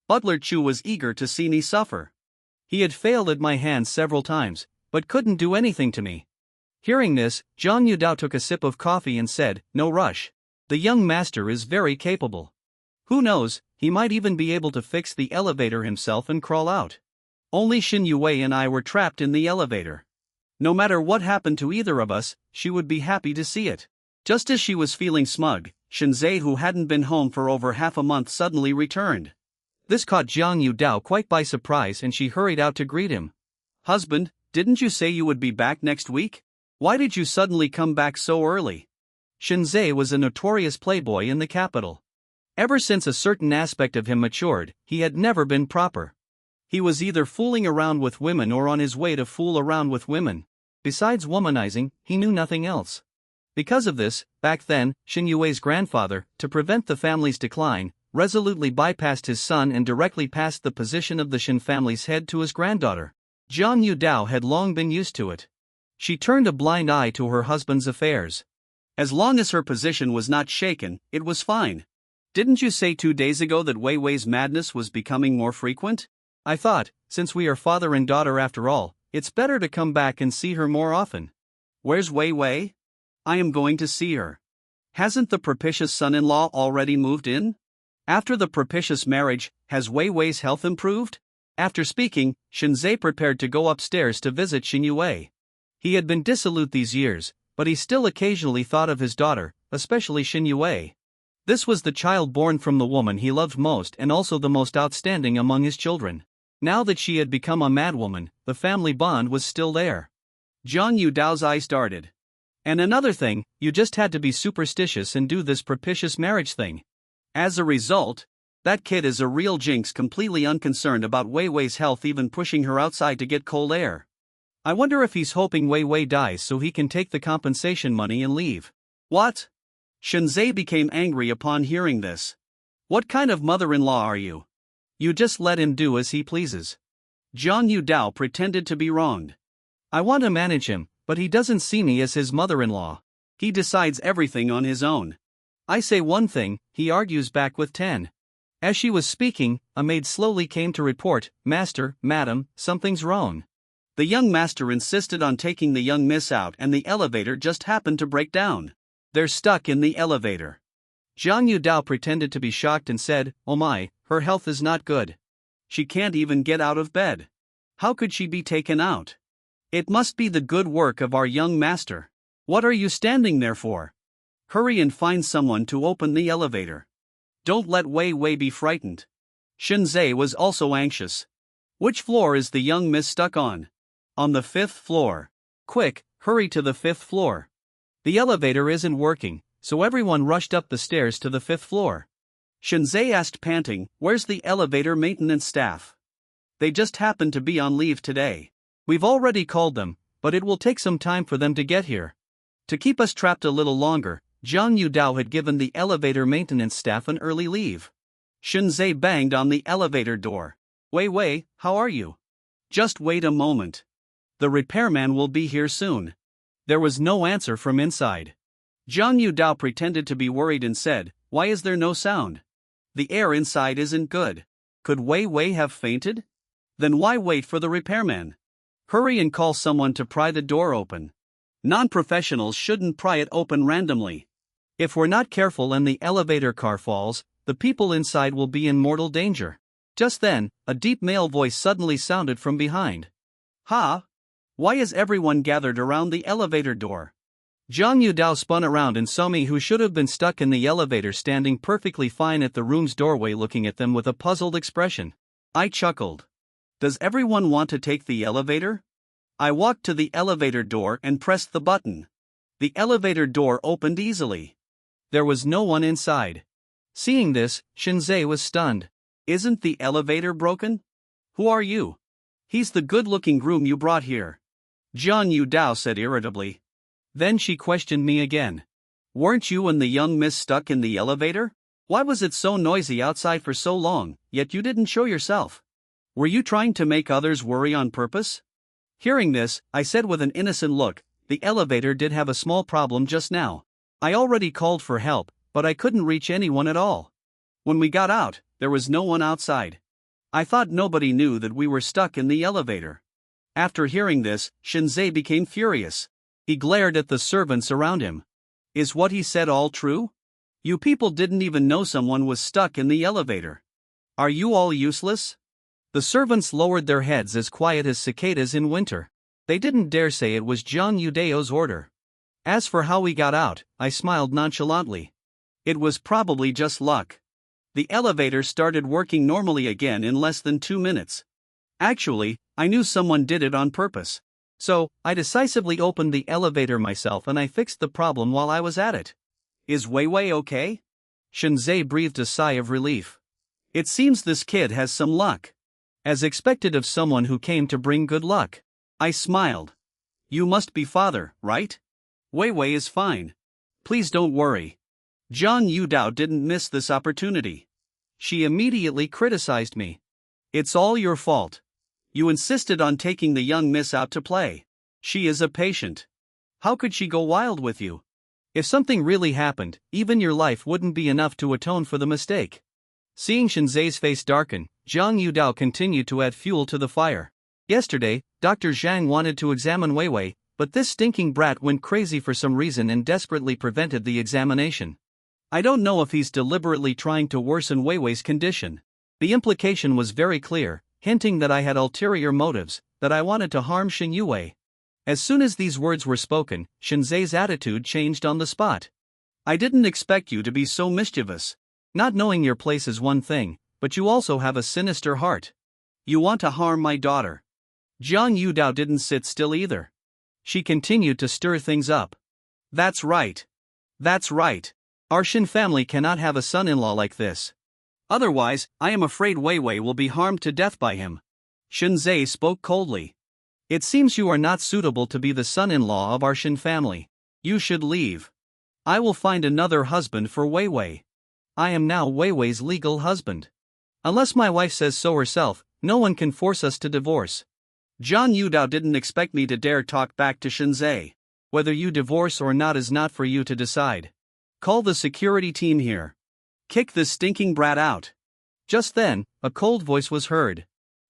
Butler Chu was eager to see me suffer. He had failed at my hands several times, but couldn't do anything to me. Hearing this, Jiang Yudao took a sip of coffee and said, "No rush. The young master is very capable. Who knows, he might even be able to fix the elevator himself and crawl out." Only Xin Yue and I were trapped in the elevator. No matter what happened to either of us, she would be happy to see it. Just as she was feeling smug, Shenze, who hadn't been home for over half a month, suddenly returned. This caught Jiang Yudao quite by surprise, and she hurried out to greet him. "Husband, didn't you say you would be back next week? Why did you suddenly come back so early?" Shenze was a notorious playboy in the capital. Ever since a certain aspect of him matured, he had never been proper. He was either fooling around with women or on his way to fool around with women. Besides womanizing, he knew nothing else. Because of this, back then, Xin Yue's grandfather, to prevent the family's decline, resolutely bypassed his son and directly passed the position of the Xin family's head to his granddaughter. Jiang Yudao had long been used to it. She turned a blind eye to her husband's affairs. As long as her position was not shaken, it was fine. "Didn't you say 2 days ago that Wei Wei's madness was becoming more frequent? I thought, since we are father and daughter after all, it's better to come back and see her more often." "Where's Wei Wei?" "I am going to see her." "Hasn't the propitious son-in-law already moved in?" "After the propitious marriage, has Wei Wei's health improved?" After speaking, Shenze prepared to go upstairs to visit Xin Yue. He had been dissolute these years, but he still occasionally thought of his daughter, especially Xin Yue. This was the child born from the woman he loved most and also the most outstanding among his children. Now that she had become a madwoman, the family bond was still there. Jiang Yudao's eyes darted. "And another thing, you just had to be superstitious and do this propitious marriage thing. As a result, that kid is a real jinx, completely unconcerned about Wei Wei's health, even pushing her outside to get cold air. I wonder if he's hoping Wei Wei dies so he can take the compensation money and leave." "What?" Shenze became angry upon hearing this. "What kind of mother-in-law are you? You just let him do as he pleases." Jiang Yudao pretended to be wronged. "I want to manage him, but he doesn't see me as his mother-in-law. He decides everything on his own. I say one thing, he argues back with 10. As she was speaking, a maid slowly came to report, "Master, madam, something's wrong." The young master insisted on taking the young miss out, and the elevator just happened to break down. They're stuck in the elevator. Jiang Yudao pretended to be shocked and said, "Oh my, her health is not good. She can't even get out of bed. How could she be taken out? It must be the good work of our young master. What are you standing there for? Hurry and find someone to open the elevator. Don't let Wei Wei be frightened." Shenze was also anxious. "Which floor is the young miss stuck on?" "On the 5th floor. Quick, hurry to the 5th floor." The elevator isn't working, so everyone rushed up the stairs to the 5th floor. Shenze asked, panting, "Where's the elevator maintenance staff?" "They just happened to be on leave today. We've already called them, but it will take some time for them to get here." To keep us trapped a little longer, Jiang Yudao had given the elevator maintenance staff an early leave. Shenze banged on the elevator door. "Wei Wei, how are you? Just wait a moment. The repairman will be here soon." There was no answer from inside. Jiang Yudao pretended to be worried and said, "Why is there no sound? The air inside isn't good. Could Wei Wei have fainted? Then why wait for the repairman? Hurry and call someone to pry the door open." Non-professionals shouldn't pry it open randomly. If we're not careful and the elevator car falls, the people inside will be in mortal danger. Just then, a deep male voice suddenly sounded from behind. Ha! Why is everyone gathered around the elevator door? Zhang Yudao spun around and saw me, who should have been stuck in the elevator, standing perfectly fine at the room's doorway looking at them with a puzzled expression. I chuckled. Does everyone want to take the elevator? I walked to the elevator door and pressed the button. The elevator door opened easily. There was no one inside. Seeing this, Shinzei was stunned. Isn't the elevator broken? Who are you? He's the good-looking groom you brought here. Zhang Yudao said irritably. Then she questioned me again. Weren't you and the young miss stuck in the elevator? Why was it so noisy outside for so long, yet you didn't show yourself? Were you trying to make others worry on purpose? Hearing this, I said with an innocent look, the elevator did have a small problem just now. I already called for help, but I couldn't reach anyone at all. When we got out, there was no one outside. I thought nobody knew that we were stuck in the elevator. After hearing this, Shinzei became furious. He glared at the servants around him. Is what he said all true? You people didn't even know someone was stuck in the elevator. Are you all useless? The servants lowered their heads as quiet as cicadas in winter. They didn't dare say it was Zhang Yudao's order. As for how we got out, I smiled nonchalantly. It was probably just luck. The elevator started working normally again in less than 2 minutes. Actually, I knew someone did it on purpose. So, I decisively opened the elevator myself and I fixed the problem while I was at it. Is Weiwei okay? Shinzei breathed a sigh of relief. It seems this kid has some luck. As expected of someone who came to bring good luck. I smiled. You must be father, right? Weiwei is fine. Please don't worry. Zhang Yudao didn't miss this opportunity. She immediately criticized me. It's all your fault. You insisted on taking the young miss out to play. She is a patient. How could she go wild with you? If something really happened, even your life wouldn't be enough to atone for the mistake. Seeing Shinzei's face darken, Zhang Yudao continued to add fuel to the fire. Yesterday, Dr. Zhang wanted to examine Weiwei, but this stinking brat went crazy for some reason and desperately prevented the examination. I don't know if he's deliberately trying to worsen Weiwei's condition. The implication was very clear, hinting that I had ulterior motives, that I wanted to harm Xin Yuwei. As soon as these words were spoken, Shinzei's attitude changed on the spot. I didn't expect you to be so mischievous. Not knowing your place is one thing, but you also have a sinister heart. You want to harm my daughter. Zhang Yudao didn't sit still either. She continued to stir things up. That's right. That's right. Our Shin family cannot have a son-in-law like this. Otherwise, I am afraid Weiwei will be harmed to death by him. Shinzei spoke coldly. It seems you are not suitable to be the son-in-law of our Shin family. You should leave. I will find another husband for Weiwei. I am now Weiwei's legal husband. Unless my wife says so herself, no one can force us to divorce. Zhang Yudao didn't expect me to dare talk back to Shinzei. Whether you divorce or not is not for you to decide. Call the security team here. Kick this stinking brat out. Just then, a cold voice was heard.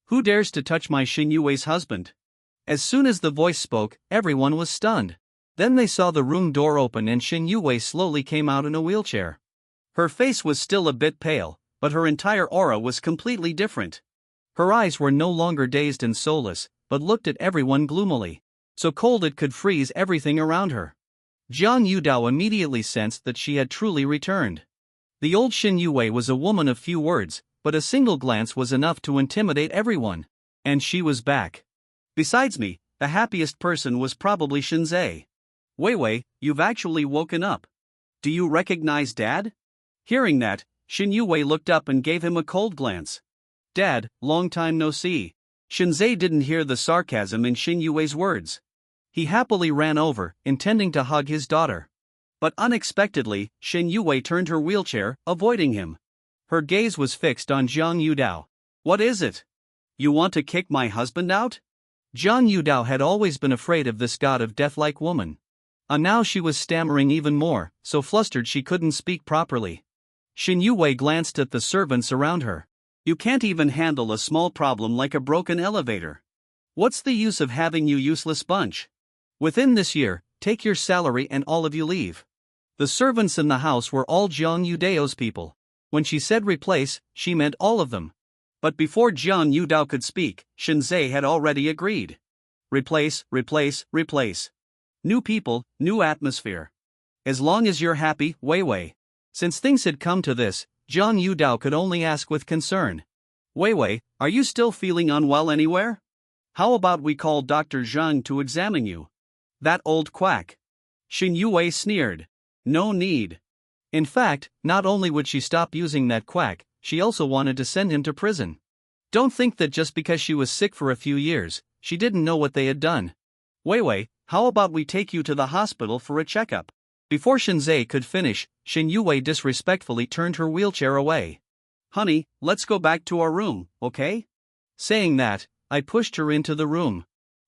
Who dares to touch my Xin Yuwei's husband? As soon as the voice spoke, everyone was stunned. Then they saw the room door open and Xin Yuwei slowly came out in a wheelchair. Her face was still a bit pale, but her entire aura was completely different. Her eyes were no longer dazed and soulless, but looked at everyone gloomily. So cold it could freeze everything around her. Zhang Yudao immediately sensed that she had truly returned. The old Xin Yuwei was a woman of few words, but a single glance was enough to intimidate everyone. And she was back. Besides me, the happiest person was probably Shinzei. Weiwei, you've actually woken up. Do you recognize Dad? Hearing that, Xin Yuwei looked up and gave him a cold glance. Dad, long time no see. Shinzei didn't hear the sarcasm in Xin Yuwei's words. He happily ran over, intending to hug his daughter. But unexpectedly, Xin Yuwei turned her wheelchair, avoiding him. Her gaze was fixed on Zhang Yudao. What is it? You want to kick my husband out? Zhang Yudao had always been afraid of this god of death-like woman. And now she was stammering even more, so flustered she couldn't speak properly. Xin Yuwei glanced at the servants around her. You can't even handle a small problem like a broken elevator. What's the use of having you useless bunch? Within this year, take your salary and all of you leave. The servants in the house were all Jiang Yudao's people. When she said replace, she meant all of them. But before Jiang Yudao could speak, Shinzei had already agreed. Replace, replace, replace. New people, new atmosphere. As long as you're happy, Wei Wei. Since things had come to this, Jiang Yudao could only ask with concern. Wei Wei, are you still feeling unwell anywhere? How about we call Dr. Zhang to examine you? That old quack. Xin Yue sneered. No need. In fact, not only would she stop using that quack, she also wanted to send him to prison. Don't think that just because she was sick for a few years, she didn't know what they had done. Wei Wei, how about we take you to the hospital for a checkup? Before Shinzei could finish, Xin Yue disrespectfully turned her wheelchair away. Honey, let's go back to our room, okay? Saying that, I pushed her into the room.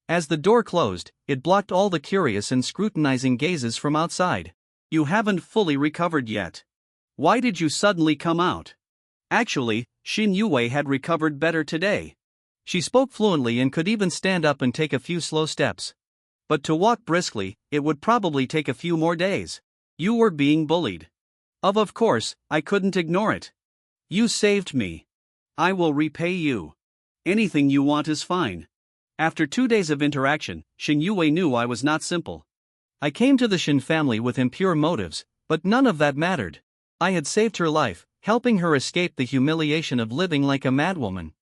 As the door closed, it blocked all the curious and scrutinizing gazes from outside. You haven't fully recovered yet. Why did you suddenly come out? Actually, Xin Yue had recovered better today. She spoke fluently and could even stand up and take a few slow steps. But to walk briskly, it would probably take a few more days. You were being bullied. Of course, I couldn't ignore it. You saved me. I will repay you. Anything you want is fine. After 2 days of interaction, Xin Yue knew I was not simple. I came to the Xin family with impure motives, but none of that mattered. I had saved her life, helping her escape the humiliation of living like a madwoman.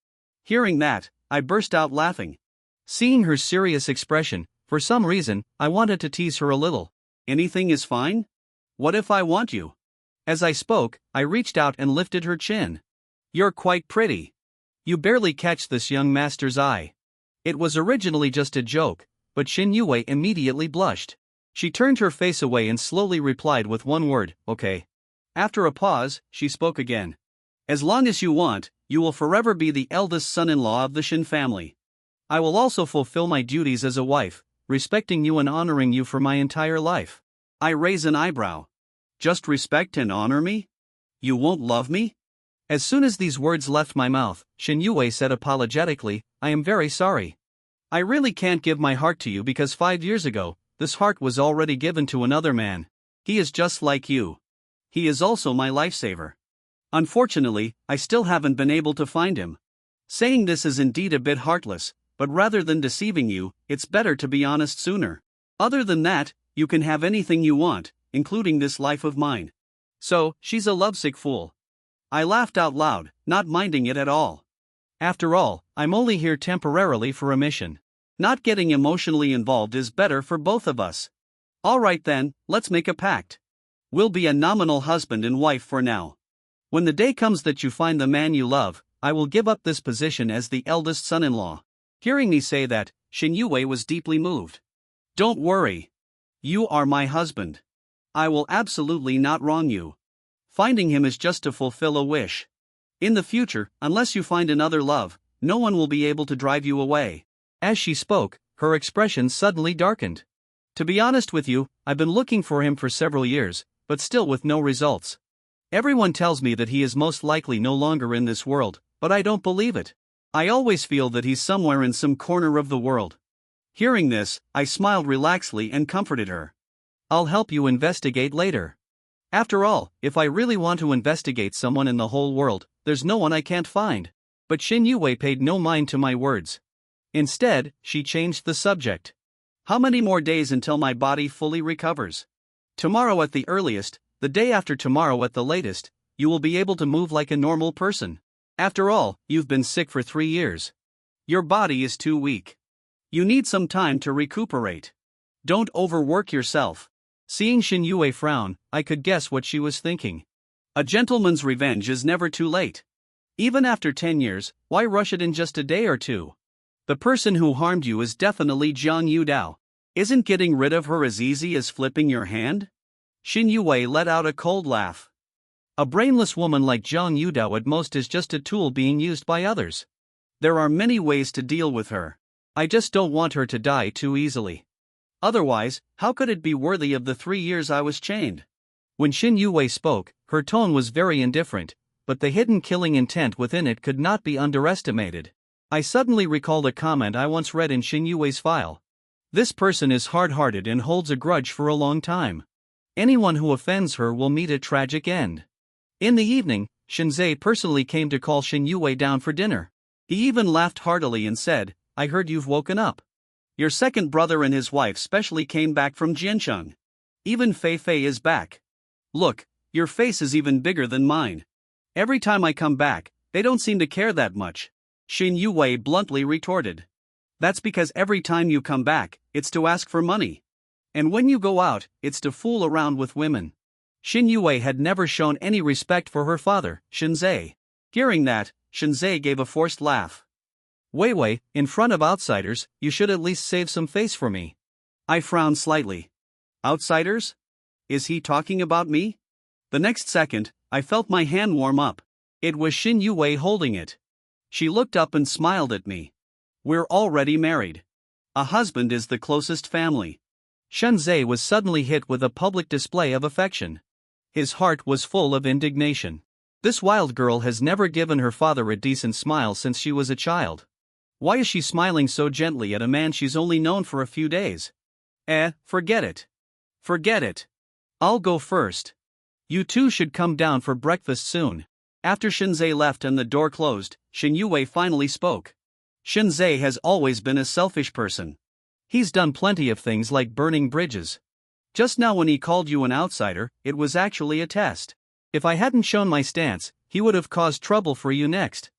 Hearing that, I burst out laughing. Seeing her serious expression, for some reason, I wanted to tease her a little. Anything is fine? What if I want you? As I spoke, I reached out and lifted her chin. You're quite pretty. You barely catch this young master's eye. It was originally just a joke, but Xin Yue immediately blushed. She turned her face away and slowly replied with one word, okay. After a pause, she spoke again. As long as you want, you will forever be the eldest son-in-law of the Xin family. I will also fulfill my duties as a wife, respecting you and honoring you for my entire life. I raise an eyebrow. Just respect and honor me? You won't love me? As soon as these words left my mouth, Xin Yue said apologetically, I am very sorry. I really can't give my heart to you because 5 years ago, this heart was already given to another man. He is just like you. He is also my lifesaver. Unfortunately, I still haven't been able to find him. Saying this is indeed a bit heartless, but rather than deceiving you, it's better to be honest sooner. Other than that, you can have anything you want, including this life of mine. So, she's a lovesick fool. I laughed out loud, not minding it at all. After all, I'm only here temporarily for a mission. Not getting emotionally involved is better for both of us. Alright then, let's make a pact. We'll be a nominal husband and wife for now. When the day comes that you find the man you love, I will give up this position as the eldest son-in-law. Hearing me say that, Xin Yue was deeply moved. Don't worry. You are my husband. I will absolutely not wrong you. Finding him is just to fulfill a wish. In the future, unless you find another love, no one will be able to drive you away. As she spoke, her expression suddenly darkened. To be honest with you, I've been looking for him for several years, but still with no results. Everyone tells me that he is most likely no longer in this world, but I don't believe it. I always feel that he's somewhere in some corner of the world. Hearing this, I smiled relaxedly and comforted her. I'll help you investigate later. After all, if I really want to investigate someone in the whole world, there's no one I can't find. But Xin Yue paid no mind to my words. Instead, she changed the subject. How many more days until my body fully recovers? Tomorrow at the earliest, the day after tomorrow at the latest, you will be able to move like a normal person. After all, you've been sick for 3 years. Your body is too weak. You need some time to recuperate. Don't overwork yourself. Seeing Xin Yue frown, I could guess what she was thinking. A gentleman's revenge is never too late. Even after 10 years, why rush it in just a day or two? The person who harmed you is definitely Jiang Yudao. Isn't getting rid of her as easy as flipping your hand? Xin Yue let out a cold laugh. A brainless woman like Jiang Yudao at most is just a tool being used by others. There are many ways to deal with her. I just don't want her to die too easily. Otherwise, how could it be worthy of the 3 years I was chained? When Xin Yue spoke, her tone was very indifferent, but the hidden killing intent within it could not be underestimated. I suddenly recalled a comment I once read in Xin Yue's file. This person is hard-hearted and holds a grudge for a long time. Anyone who offends her will meet a tragic end. In the evening, Shinzei personally came to call Shin Yue down for dinner. He even laughed heartily and said, "I heard you've woken up. Your second brother and his wife specially came back from Jiancheng. Even Fei Fei is back. Look, your face is even bigger than mine. Every time I come back, they don't seem to care that much." Shin Yue bluntly retorted. "That's because every time you come back, it's to ask for money. And when you go out, it's to fool around with women." Shin Yue had never shown any respect for her father, Shinzei. Hearing that, Shinzei gave a forced laugh. "Wei, in front of outsiders, you should at least save some face for me." I frowned slightly. Outsiders? Is he talking about me? The next second, I felt my hand warm up. It was Shin Yue holding it. She looked up and smiled at me. "We're already married. A husband is the closest family." Shinzei was suddenly hit with a public display of affection. His heart was full of indignation. This wild girl has never given her father a decent smile since she was a child. Why is she smiling so gently at a man she's only known for a few days? Forget it. Forget it. I'll go first. You two should come down for breakfast soon. After Shinzei left and the door closed, Shin Yue finally spoke. Shinzei has always been a selfish person. He's done plenty of things like burning bridges. Just now when he called you an outsider, it was actually a test. If I hadn't shown my stance, he would have caused trouble for you next.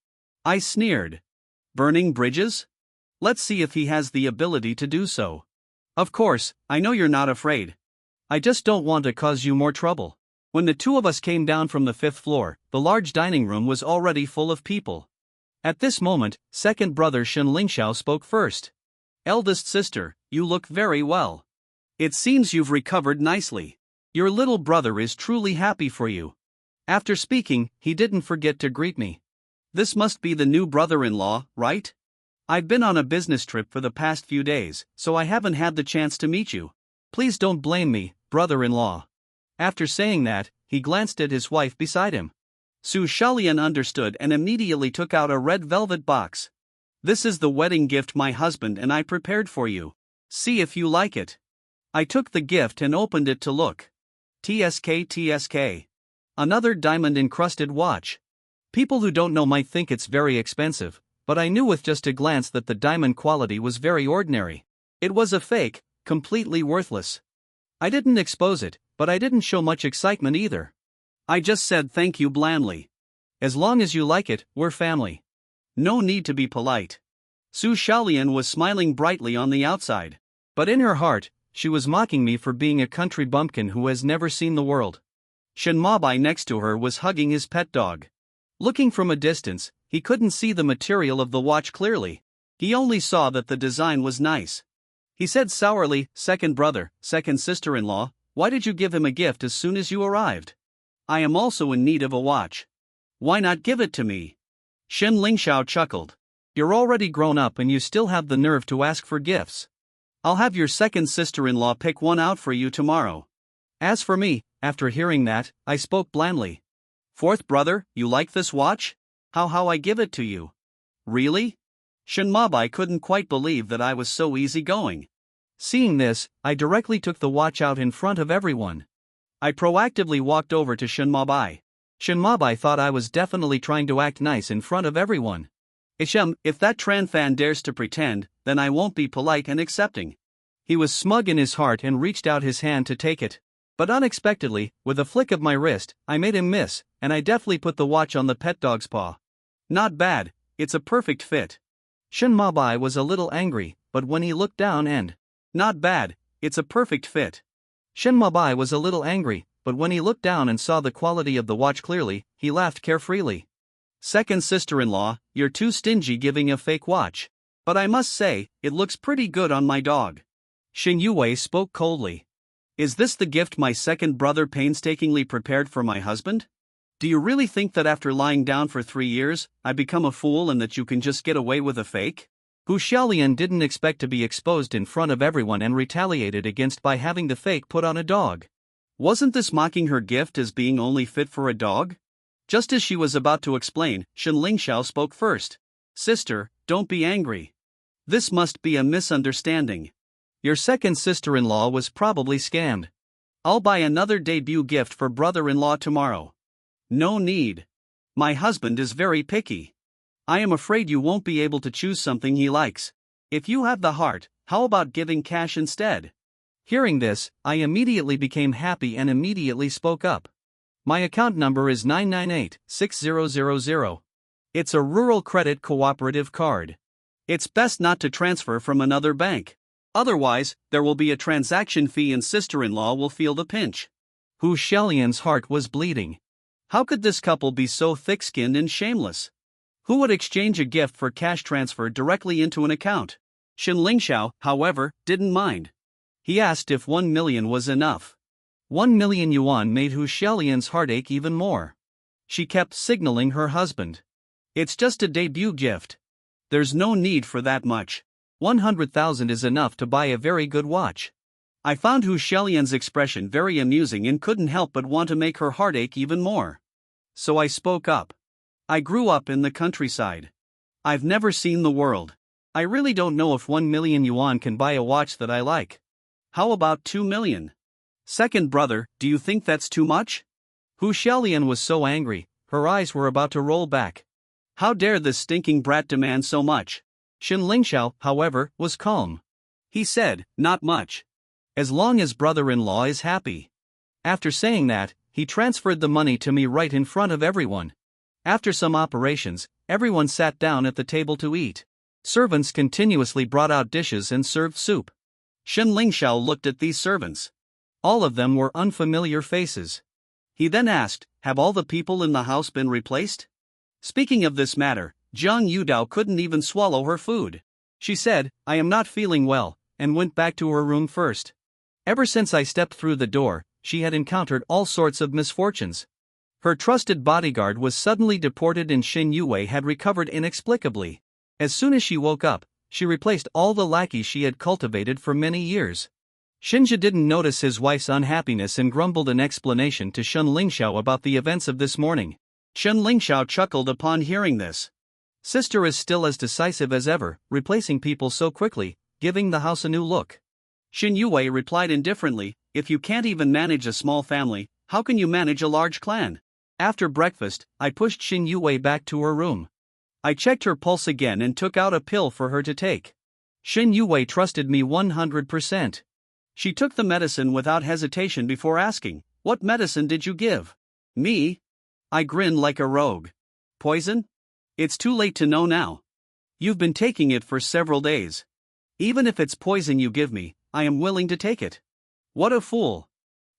I sneered. Burning bridges? Let's see if he has the ability to do so. Of course, I know you're not afraid. I just don't want to cause you more trouble. When the two of us came down from the 5th floor, the large dining room was already full of people. At this moment, second brother Shen Lingxiao spoke first. "Eldest sister, you look very well. It seems you've recovered nicely. Your little brother is truly happy for you." After speaking, he didn't forget to greet me. "This must be the new brother-in-law, right? I've been on a business trip for the past few days, so I haven't had the chance to meet you. Please don't blame me, brother-in-law." After saying that, he glanced at his wife beside him. Su Shalian understood and immediately took out a red velvet box. "This is the wedding gift my husband and I prepared for you. See if you like it." I took the gift and opened it to look. TSK. Another diamond-encrusted watch. People who don't know might think it's very expensive, but I knew with just a glance that the diamond quality was very ordinary. It was a fake, completely worthless. I didn't expose it, but I didn't show much excitement either. I just said thank you blandly. "As long as you like it, we're family. No need to be polite." Su Shalian was smiling brightly on the outside, but in her heart, she was mocking me for being a country bumpkin who has never seen the world. Shen Mabai next to her was hugging his pet dog. Looking from a distance, he couldn't see the material of the watch clearly. He only saw that the design was nice. He said sourly, "Second brother, second sister-in-law, why did you give him a gift as soon as you arrived? I am also in need of a watch. Why not give it to me?" Shen Lingxiao chuckled. "You're already grown up and you still have the nerve to ask for gifts. I'll have your second sister-in-law pick one out for you tomorrow." As for me, after hearing that, I spoke blandly. "Fourth brother, you like this watch? How I give it to you?" "Really?" Shen Mabai couldn't quite believe that I was so easygoing. Seeing this, I directly took the watch out in front of everyone. I proactively walked over to Shen Mabai. Shen Mabai thought I was definitely trying to act nice in front of everyone. If that Tran Fan dares to pretend, then I won't be polite and accepting." He was smug in his heart and reached out his hand to take it. But unexpectedly, with a flick of my wrist, I made him miss, and I deftly put the watch on the pet dog's paw. "Not bad, it's a perfect fit." Shen Mabai was a little angry, but when he looked down and, "Not bad, it's a perfect fit." Shen Mabai was a little angry, but when he looked down and saw the quality of the watch clearly, he laughed carefreely. "Second sister-in-law, you're too stingy giving a fake watch. But I must say, it looks pretty good on my dog." Shin Yue spoke coldly. "Is this the gift my second brother painstakingly prepared for my husband? Do you really think that after lying down for 3 years, I become a fool and that you can just get away with a fake?" Hu Xiaolian didn't expect to be exposed in front of everyone and retaliated against by having the fake put on a dog. Wasn't this mocking her gift as being only fit for a dog? Just as she was about to explain, Shen Lingxiao spoke first. "Sister, don't be angry. This must be a misunderstanding. Your second sister-in-law was probably scammed. I'll buy another debut gift for brother-in-law tomorrow. No need. My husband is very picky. I am afraid you won't be able to choose something he likes. If you have the heart, how about giving cash instead? Hearing this, I immediately became happy and immediately spoke up. My account number is 998-6000. It's a rural credit cooperative card. It's best not to transfer from another bank. Otherwise, there will be a transaction fee and sister-in-law will feel the pinch. Hu Xiaolian's heart was bleeding. How could this couple be so thick-skinned and shameless? Who would exchange a gift for cash transfer directly into an account? Xin Lingxiao, however, didn't mind. He asked if 1 million was enough. 1 million yuan made Hu Xiaolian's heart ache even more. She kept signaling her husband. It's just a debut gift. There's no need for that much. 100,000 is enough to buy a very good watch. I found Hu Xiaolian's expression very amusing and couldn't help but want to make her heart ache even more. So I spoke up. I grew up in the countryside. I've never seen the world. I really don't know if 1 million yuan can buy a watch that I like. How about 2 million? Second brother, do you think that's too much? Hu Xiaolian was so angry, her eyes were about to roll back. How dare this stinking brat demand so much? Xin Lingxiao, however, was calm. He said, not much. As long as brother-in-law is happy. After saying that, he transferred the money to me right in front of everyone. After some operations, everyone sat down at the table to eat. Servants continuously brought out dishes and served soup. Xin Lingxiao looked at these servants. All of them were unfamiliar faces. He then asked, have all the people in the house been replaced? Speaking of this matter, Zhang Yudao couldn't even swallow her food. She said, I am not feeling well, and went back to her room first. Ever since I stepped through the door, she had encountered all sorts of misfortunes. Her trusted bodyguard was suddenly deported and Xin Yue had recovered inexplicably. As soon as she woke up, she replaced all the lackeys she had cultivated for many years. Xinjie didn't notice his wife's unhappiness and grumbled an explanation to Xin Lingxiao about the events of this morning. Xin Lingxiao chuckled upon hearing this. Sister is still as decisive as ever, replacing people so quickly, giving the house a new look. Xin Yue replied indifferently, if you can't even manage a small family, how can you manage a large clan? After breakfast, I pushed Xin Yue back to her room. I checked her pulse again and took out a pill for her to take. Xin Yue trusted me 100%. She took the medicine without hesitation before asking, what medicine did you give? Me? I grinned like a rogue. Poison? It's too late to know now. You've been taking it for several days. Even if it's poison you give me, I am willing to take it. What a fool.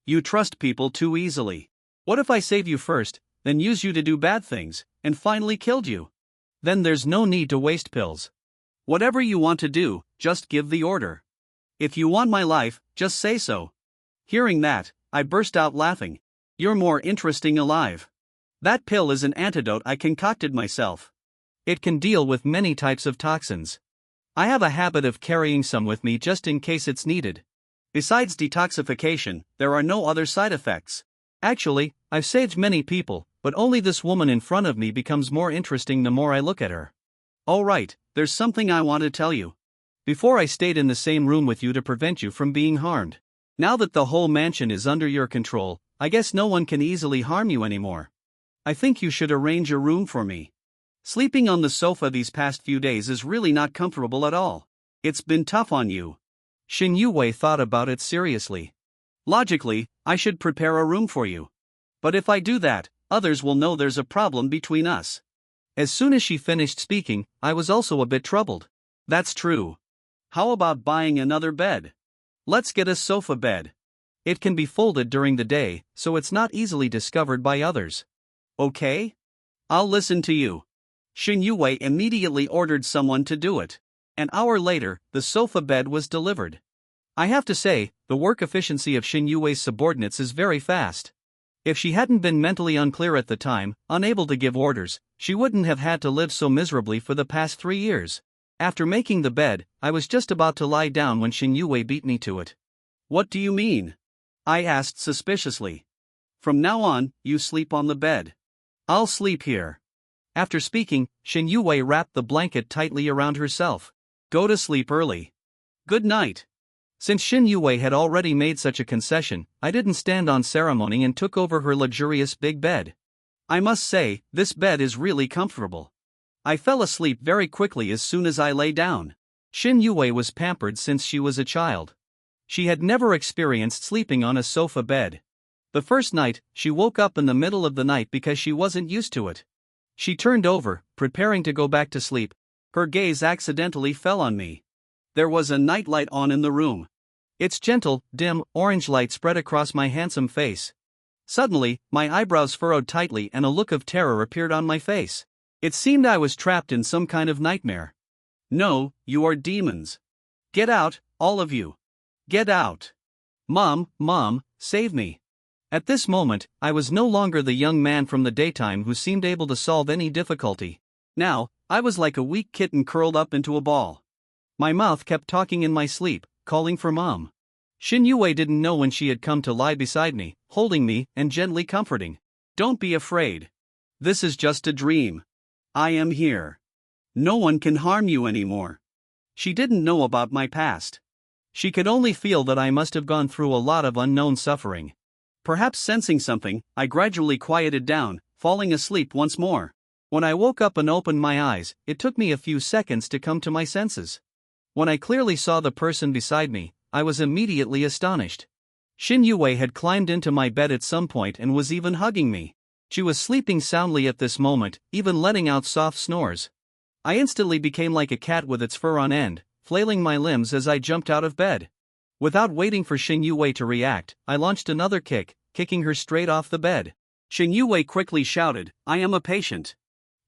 You trust people too easily. What if I save you first, then use you to do bad things, and finally killed you? Then there's no need to waste pills. Whatever you want to do, just give the order. If you want my life, just say so. Hearing that, I burst out laughing. You're more interesting alive. That pill is an antidote I concocted myself. It can deal with many types of toxins. I have a habit of carrying some with me just in case it's needed. Besides detoxification, there are no other side effects. Actually, I've saved many people, but only this woman in front of me becomes more interesting the more I look at her. All right, there's something I want to tell you. Before I stayed in the same room with you to prevent you from being harmed. Now that the whole mansion is under your control, I guess no one can easily harm you anymore. I think you should arrange a room for me. Sleeping on the sofa these past few days is really not comfortable at all. It's been tough on you. Xin Yue thought about it seriously. Logically, I should prepare a room for you. But if I do that, others will know there's a problem between us. As soon as she finished speaking, I was also a bit troubled. That's true. How about buying another bed? Let's get a sofa bed. It can be folded during the day, so it's not easily discovered by others. Okay? I'll listen to you. Xin Yue immediately ordered someone to do it. An hour later, the sofa bed was delivered. I have to say, the work efficiency of Xin Yue's subordinates is very fast. If she hadn't been mentally unclear at the time, unable to give orders, she wouldn't have had to live so miserably for the past 3 years. After making the bed, I was just about to lie down when Xin Yue beat me to it. What do you mean? I asked suspiciously. From now on, you sleep on the bed. I'll sleep here. After speaking, Xin Yue wrapped the blanket tightly around herself. Go to sleep early. Good night. Since Xin Yue had already made such a concession, I didn't stand on ceremony and took over her luxurious big bed. I must say, this bed is really comfortable. I fell asleep very quickly as soon as I lay down. Xin Yue was pampered since she was a child. She had never experienced sleeping on a sofa bed. The first night, she woke up in the middle of the night because she wasn't used to it. She turned over, preparing to go back to sleep. Her gaze accidentally fell on me. There was a nightlight on in the room. Its gentle, dim, orange light spread across my handsome face. Suddenly, my eyebrows furrowed tightly and a look of terror appeared on my face. It seemed I was trapped in some kind of nightmare. No, you are demons. Get out, all of you. Get out. Mom, save me. At this moment, I was no longer the young man from the daytime who seemed able to solve any difficulty. Now, I was like a weak kitten curled up into a ball. My mouth kept talking in my sleep, calling for Mom. Xin Yue didn't know when she had come to lie beside me, holding me and gently comforting. Don't be afraid. This is just a dream. I am here. No one can harm you anymore. She didn't know about my past. She could only feel that I must have gone through a lot of unknown suffering. Perhaps sensing something, I gradually quieted down, falling asleep once more. When I woke up and opened my eyes, it took me a few seconds to come to my senses. When I clearly saw the person beside me, I was immediately astonished. Xin Yue had climbed into my bed at some point and was even hugging me. She was sleeping soundly at this moment, even letting out soft snores. I instantly became like a cat with its fur on end, flailing my limbs as I jumped out of bed. Without waiting for Xin Yue to react, I launched another kick, kicking her straight off the bed. Xin Yue quickly shouted, "I am a patient.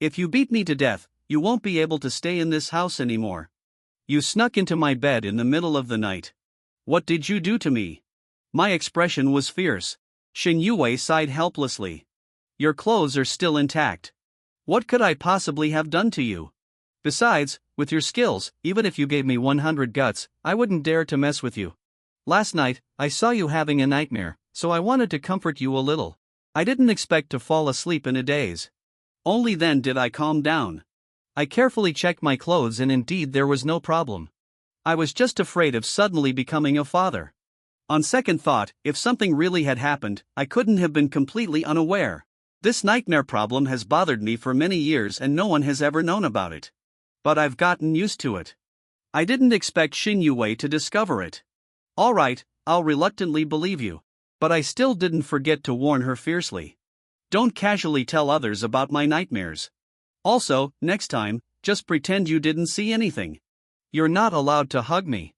If you beat me to death, you won't be able to stay in this house anymore. You snuck into my bed in the middle of the night. What did you do to me?" My expression was fierce. Xin Yue sighed helplessly. "Your clothes are still intact. What could I possibly have done to you? Besides, with your skills, even if you gave me 100 guts, I wouldn't dare to mess with you. Last night, I saw you having a nightmare, so I wanted to comfort you a little. I didn't expect to fall asleep in a daze. Only then did I calm down. I carefully checked my clothes and indeed there was no problem. I was just afraid of suddenly becoming a father. On second thought, if something really had happened, I couldn't have been completely unaware. This nightmare problem has bothered me for many years and no one has ever known about it. But I've gotten used to it. I didn't expect Xin Yue to discover it. Alright, I'll reluctantly believe you. But I still didn't forget to warn her fiercely. Don't casually tell others about my nightmares. Also, next time, just pretend you didn't see anything. You're not allowed to hug me.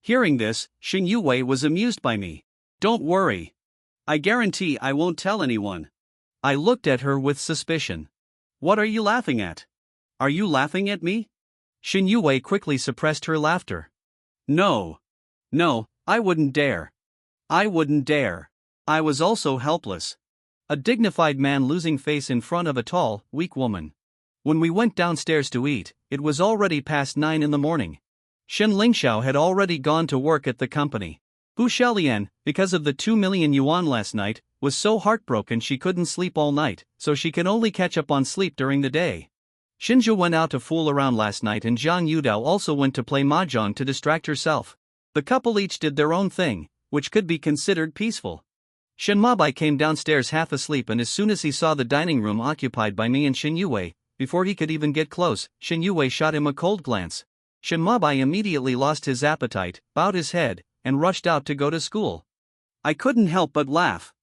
Hearing this, Xin Yue was amused by me. Don't worry. I guarantee I won't tell anyone. I looked at her with suspicion. What are you laughing at? Are you laughing at me? Xin Yue quickly suppressed her laughter. No, I wouldn't dare. I wouldn't dare. I was also helpless. A dignified man losing face in front of a tall, weak woman. When we went downstairs to eat, it was already past 9 in the morning. Shen Lingxiao had already gone to work at the company. Hu Xiaolian, because of the 2 million yuan last night, was so heartbroken she couldn't sleep all night, so she can only catch up on sleep during the day. Xinzhu went out to fool around last night and Zhang Yudao also went to play mahjong to distract herself. The couple each did their own thing, which could be considered peaceful. Shen Mabai came downstairs half asleep and as soon as he saw the dining room occupied by me and Xin Yue, before he could even get close, Xin Yue shot him a cold glance. Shen Mabai immediately lost his appetite, bowed his head, and rushed out to go to school. I couldn't help but laugh.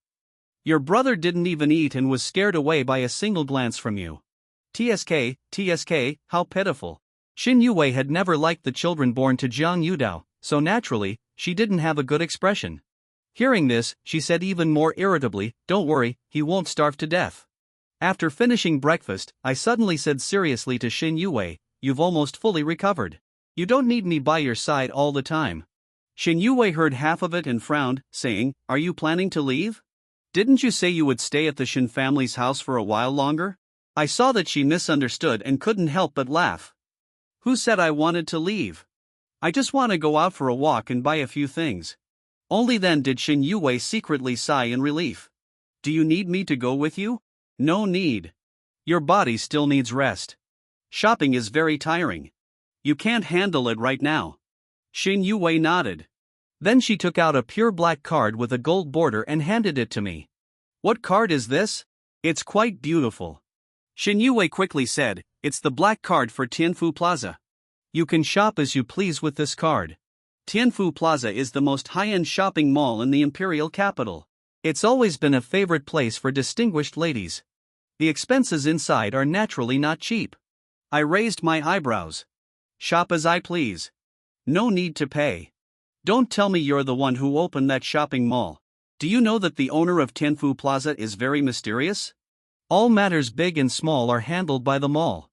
Your brother didn't even eat and was scared away by a single glance from you. TSK, how pitiful. Xin Yue had never liked the children born to Zhang Yudao, so naturally, she didn't have a good expression. Hearing this, she said even more irritably, "Don't worry, he won't starve to death." After finishing breakfast, I suddenly said seriously to Xin Yue, "You've almost fully recovered. You don't need me by your side all the time." Xin Yue heard half of it and frowned, saying, "Are you planning to leave? Didn't you say you would stay at the Xin family's house for a while longer?" I saw that she misunderstood and couldn't help but laugh. Who said I wanted to leave? I just want to go out for a walk and buy a few things. Only then did Xin Yue secretly sigh in relief. Do you need me to go with you? No need. Your body still needs rest. Shopping is very tiring. You can't handle it right now. Xin Yue nodded. Then she took out a pure black card with a gold border and handed it to me. What card is this? It's quite beautiful. Shin Yue quickly said, it's the black card for Tianfu Plaza. You can shop as you please with this card. Tianfu Plaza is the most high-end shopping mall in the imperial capital. It's always been a favorite place for distinguished ladies. The expenses inside are naturally not cheap. I raised my eyebrows. Shop as I please. No need to pay. Don't tell me you're the one who opened that shopping mall. Do you know that the owner of Tianfu Plaza is very mysterious? All matters big and small are handled by the mall.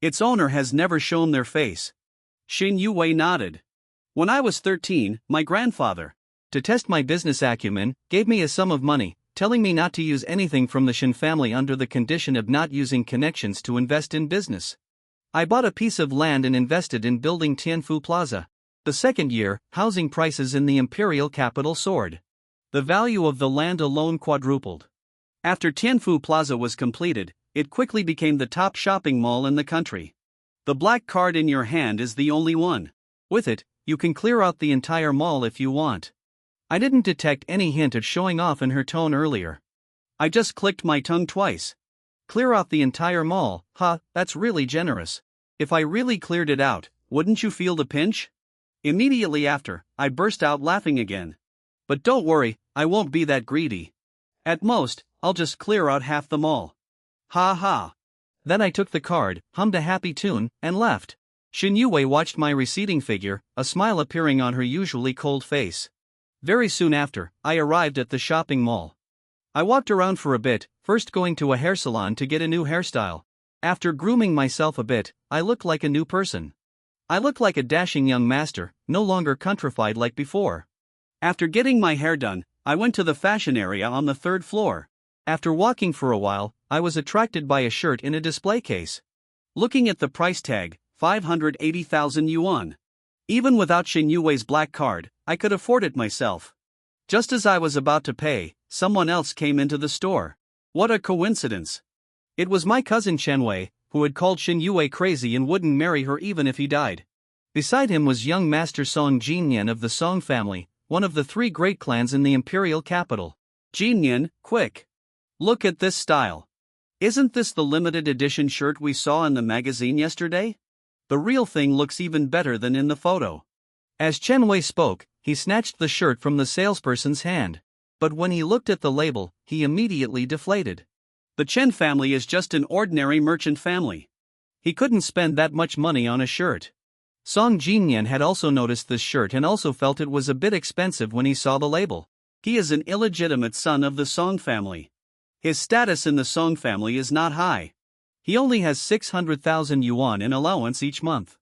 Its owner has never shown their face. Shin Yue nodded. When I was 13, my grandfather, to test my business acumen, gave me a sum of money, telling me not to use anything from the Shin family under the condition of not using connections to invest in business. I bought a piece of land and invested in building Tianfu Plaza. The second year, housing prices in the imperial capital soared. The value of the land alone quadrupled. After Tianfu Plaza was completed, it quickly became the top shopping mall in the country. The black card in your hand is the only one. With it, you can clear out the entire mall if you want. I didn't detect any hint of showing off in her tone earlier. I just clicked my tongue twice. Clear out the entire mall, huh, that's really generous. If I really cleared it out, wouldn't you feel the pinch? Immediately after, I burst out laughing again. But don't worry, I won't be that greedy. At most, I'll just clear out half the mall. Ha ha. Then I took the card, hummed a happy tune, and left. Shin Yue watched my receding figure, a smile appearing on her usually cold face. Very soon after, I arrived at the shopping mall. I walked around for a bit, first going to a hair salon to get a new hairstyle. After grooming myself a bit, I looked like a new person. I looked like a dashing young master, no longer countrified like before. After getting my hair done, I went to the fashion area on the third floor. After walking for a while, I was attracted by a shirt in a display case. Looking at the price tag, 580,000 yuan. Even without Shin Yue's black card, I could afford it myself. Just as I was about to pay, someone else came into the store. What a coincidence. It was my cousin Chen Wei, who had called Shin Yue crazy and wouldn't marry her even if he died. Beside him was young Master Song Jinyan of the Song family, one of the 3 great clans in the imperial capital. Jinyan, quick. Look at this style. Isn't this the limited edition shirt we saw in the magazine yesterday? The real thing looks even better than in the photo. As Chen Wei spoke, he snatched the shirt from the salesperson's hand. But when he looked at the label, he immediately deflated. The Chen family is just an ordinary merchant family. He couldn't spend that much money on a shirt. Song Jinyan had also noticed this shirt and also felt it was a bit expensive when he saw the label. He is an illegitimate son of the Song family. His status in the Song family is not high. He only has 600,000 yuan in allowance each month.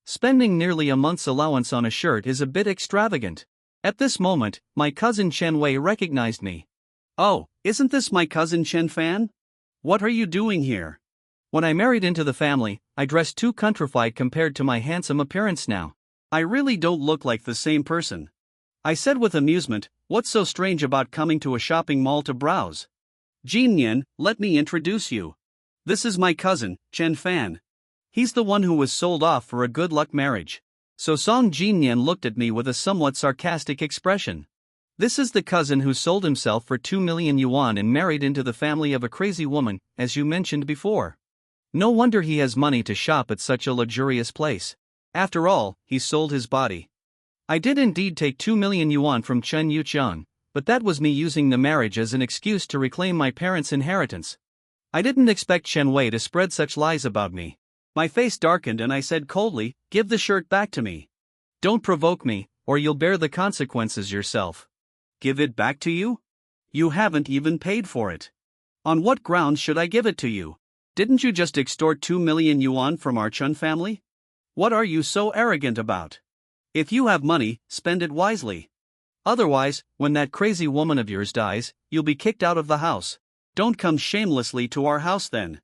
Spending nearly a month's allowance on a shirt is a bit extravagant. At this moment, my cousin Chen Wei recognized me. Oh, isn't this my cousin Chen Fan? What are you doing here? When I married into the family, I dressed too countrified compared to my handsome appearance now. I really don't look like the same person. I said with amusement, what's so strange about coming to a shopping mall to browse? Jinyan, let me introduce you. This is my cousin, Chen Fan. He's the one who was sold off for a good luck marriage. So Song Jinyan looked at me with a somewhat sarcastic expression. This is the cousin who sold himself for 2 million yuan and married into the family of a crazy woman, as you mentioned before. No wonder he has money to shop at such a luxurious place. After all, he sold his body. I did indeed take 2 million yuan from Chen Yuchang, but that was me using the marriage as an excuse to reclaim my parents' inheritance. I didn't expect Chen Wei to spread such lies about me. My face darkened and I said coldly, give the shirt back to me. Don't provoke me, or you'll bear the consequences yourself. Give it back to you? You haven't even paid for it. On what grounds should I give it to you? Didn't you just extort 2 million yuan from our Chun family? What are you so arrogant about? If you have money, spend it wisely. Otherwise, when that crazy woman of yours dies, you'll be kicked out of the house. Don't come shamelessly to our house then.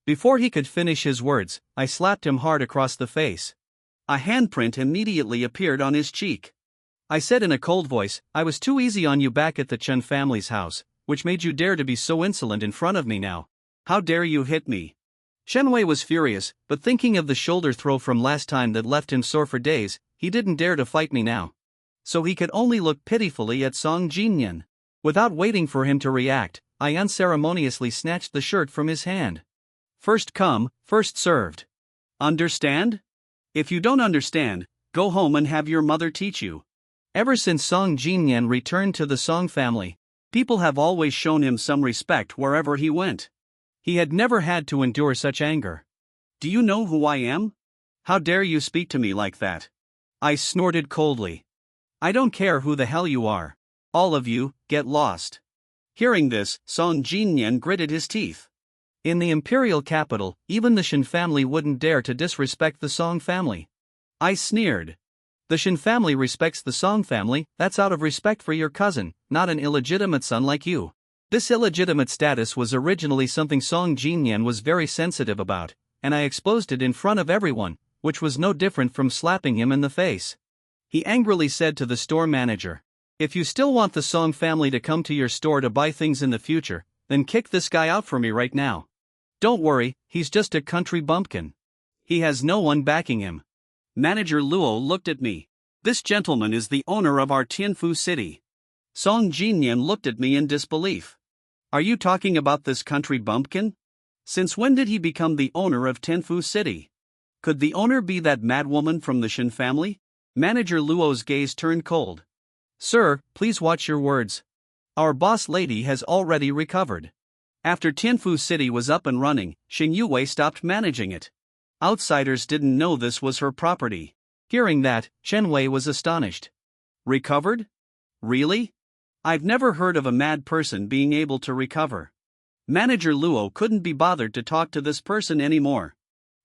Before he could finish his words, I slapped him hard across the face. A handprint immediately appeared on his cheek. I said in a cold voice, I was too easy on you back at the Chen family's house, which made you dare to be so insolent in front of me now. How dare you hit me? Chen Wei was furious, but thinking of the shoulder throw from last time that left him sore for days, he didn't dare to fight me now. so he could only look pitifully at Song Jinyan. Without waiting for him to react, I unceremoniously snatched the shirt from his hand. First come, first served. Understand? If you don't understand, go home and have your mother teach you. Ever since Song Jinyan returned to the Song family, people have always shown him some respect wherever he went. He had never had to endure such anger. Do you know who I am? How dare you speak to me like that? I snorted coldly. I don't care who the hell you are. All of you, get lost. Hearing this, Song Jinyan gritted his teeth. In the imperial capital, even the Shin family wouldn't dare to disrespect the Song family. I sneered. The Shin family respects the Song family, that's out of respect for your cousin, not an illegitimate son like you. This illegitimate status was originally something Song Jinyan was very sensitive about, and I exposed it in front of everyone, which was no different from slapping him in the face. He angrily said to the store manager, "If you still want the Song family to come to your store to buy things in the future, then kick this guy out for me right now. Don't worry, he's just a country bumpkin. He has no one backing him." Manager Luo looked at me. "This gentleman is the owner of our Tianfu city." Song Jinyan looked at me in disbelief. "Are you talking about this country bumpkin? Since when did he become the owner of Tianfu city? Could the owner be that madwoman from the Shin family?" Manager Luo's gaze turned cold. "Sir, please watch your words. Our boss lady has already recovered. After Tianfu city was up and running, Xin Yue stopped managing it. Outsiders didn't know this was her property." Hearing that, Chen Wei was astonished. "Recovered? Really? I've never heard of a mad person being able to recover." Manager Luo couldn't be bothered to talk to this person anymore.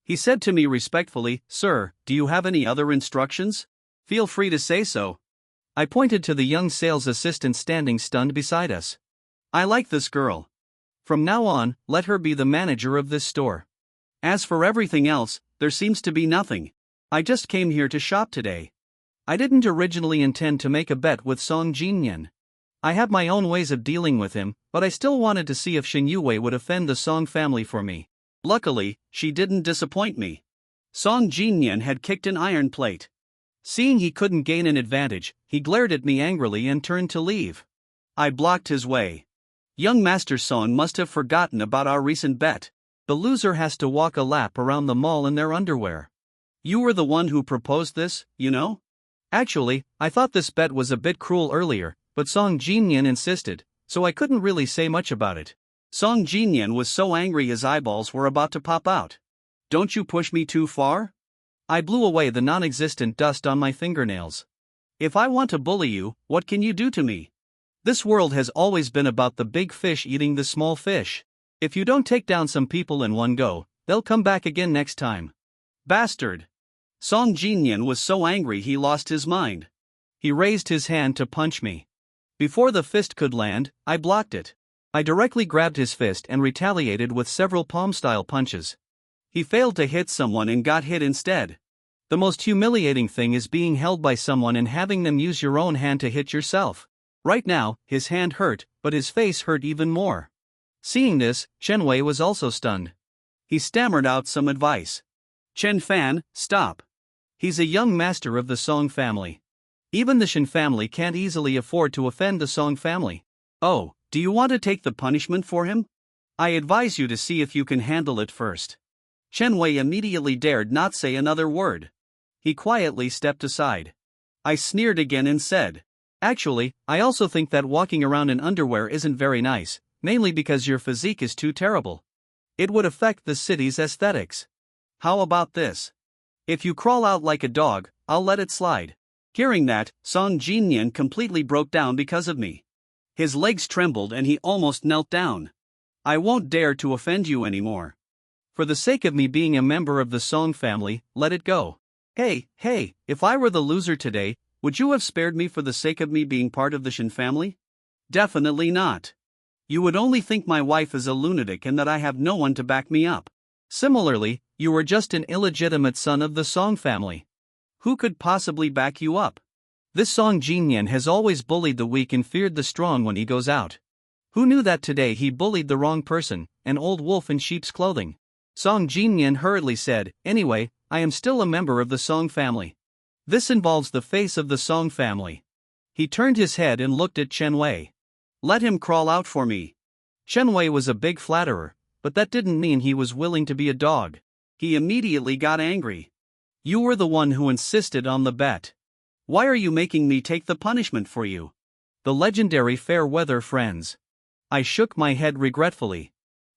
He said to me respectfully, "Sir, do you have any other instructions? Feel free to say so." I pointed to the young sales assistant standing stunned beside us. "I like this girl. From now on, let her be the manager of this store. As for everything else, there seems to be nothing. I just came here to shop today. I didn't originally intend to make a bet with Song Jinyan. I have my own ways of dealing with him, but I still wanted to see if Xin Yue would offend the Song family for me. Luckily, she didn't disappoint me." Song Jinyan had kicked an iron plate. Seeing he couldn't gain an advantage, he glared at me angrily and turned to leave. I blocked his way. "Young Master Song must have forgotten about our recent bet. The loser has to walk a lap around the mall in their underwear. You were the one who proposed this, you know? Actually, I thought this bet was a bit cruel earlier, but Song Jinyan insisted, so I couldn't really say much about it." Song Jinyan was so angry his eyeballs were about to pop out. "Don't you push me too far?" I blew away the non-existent dust on my fingernails. "If I want to bully you, what can you do to me? This world has always been about the big fish eating the small fish. If you don't take down some people in one go, they'll come back again next time. Bastard!" Song Jinyan was so angry he lost his mind. He raised his hand to punch me. Before the fist could land, I blocked it. I directly grabbed his fist and retaliated with several palm-style punches. He failed to hit someone and got hit instead. The most humiliating thing is being held by someone and having them use your own hand to hit yourself. Right now, his hand hurt, but his face hurt even more. Seeing this, Chen Wei was also stunned. He stammered out some advice. "Chen Fan, stop. He's a young master of the Song family. Even the Shin family can't easily afford to offend the Song family. Oh, do you want to take the punishment for him? I advise you to see if you can handle it first." Chen Wei immediately dared not say another word. He quietly stepped aside. I sneered again and said, "Actually, I also think that walking around in underwear isn't very nice, mainly because your physique is too terrible. It would affect the city's aesthetics. How about this? If you crawl out like a dog, I'll let it slide." Hearing that, Song Jinyan completely broke down because of me. His legs trembled and he almost knelt down. "I won't dare to offend you anymore. For the sake of me being a member of the Song family, let it go." Hey, if I were the loser today, would you have spared me for the sake of me being part of the Shin family? Definitely not. You would only think my wife is a lunatic and that I have no one to back me up. Similarly, you were just an illegitimate son of the Song family. Who could possibly back you up? This Song Jinyan has always bullied the weak and feared the strong when he goes out. Who knew that today he bullied the wrong person, an old wolf in sheep's clothing? Song Jinyan hurriedly said, "Anyway, I am still a member of the Song family. This involves the face of the Song family. He turned his head and looked at Chen Wei. Let him crawl out for me. Chen Wei was a big flatterer, but that didn't mean he was willing to be a dog. He immediately got angry. You were the one who insisted on the bet. Why are you making me take the punishment for you? The legendary fair weather friends. I shook my head regretfully.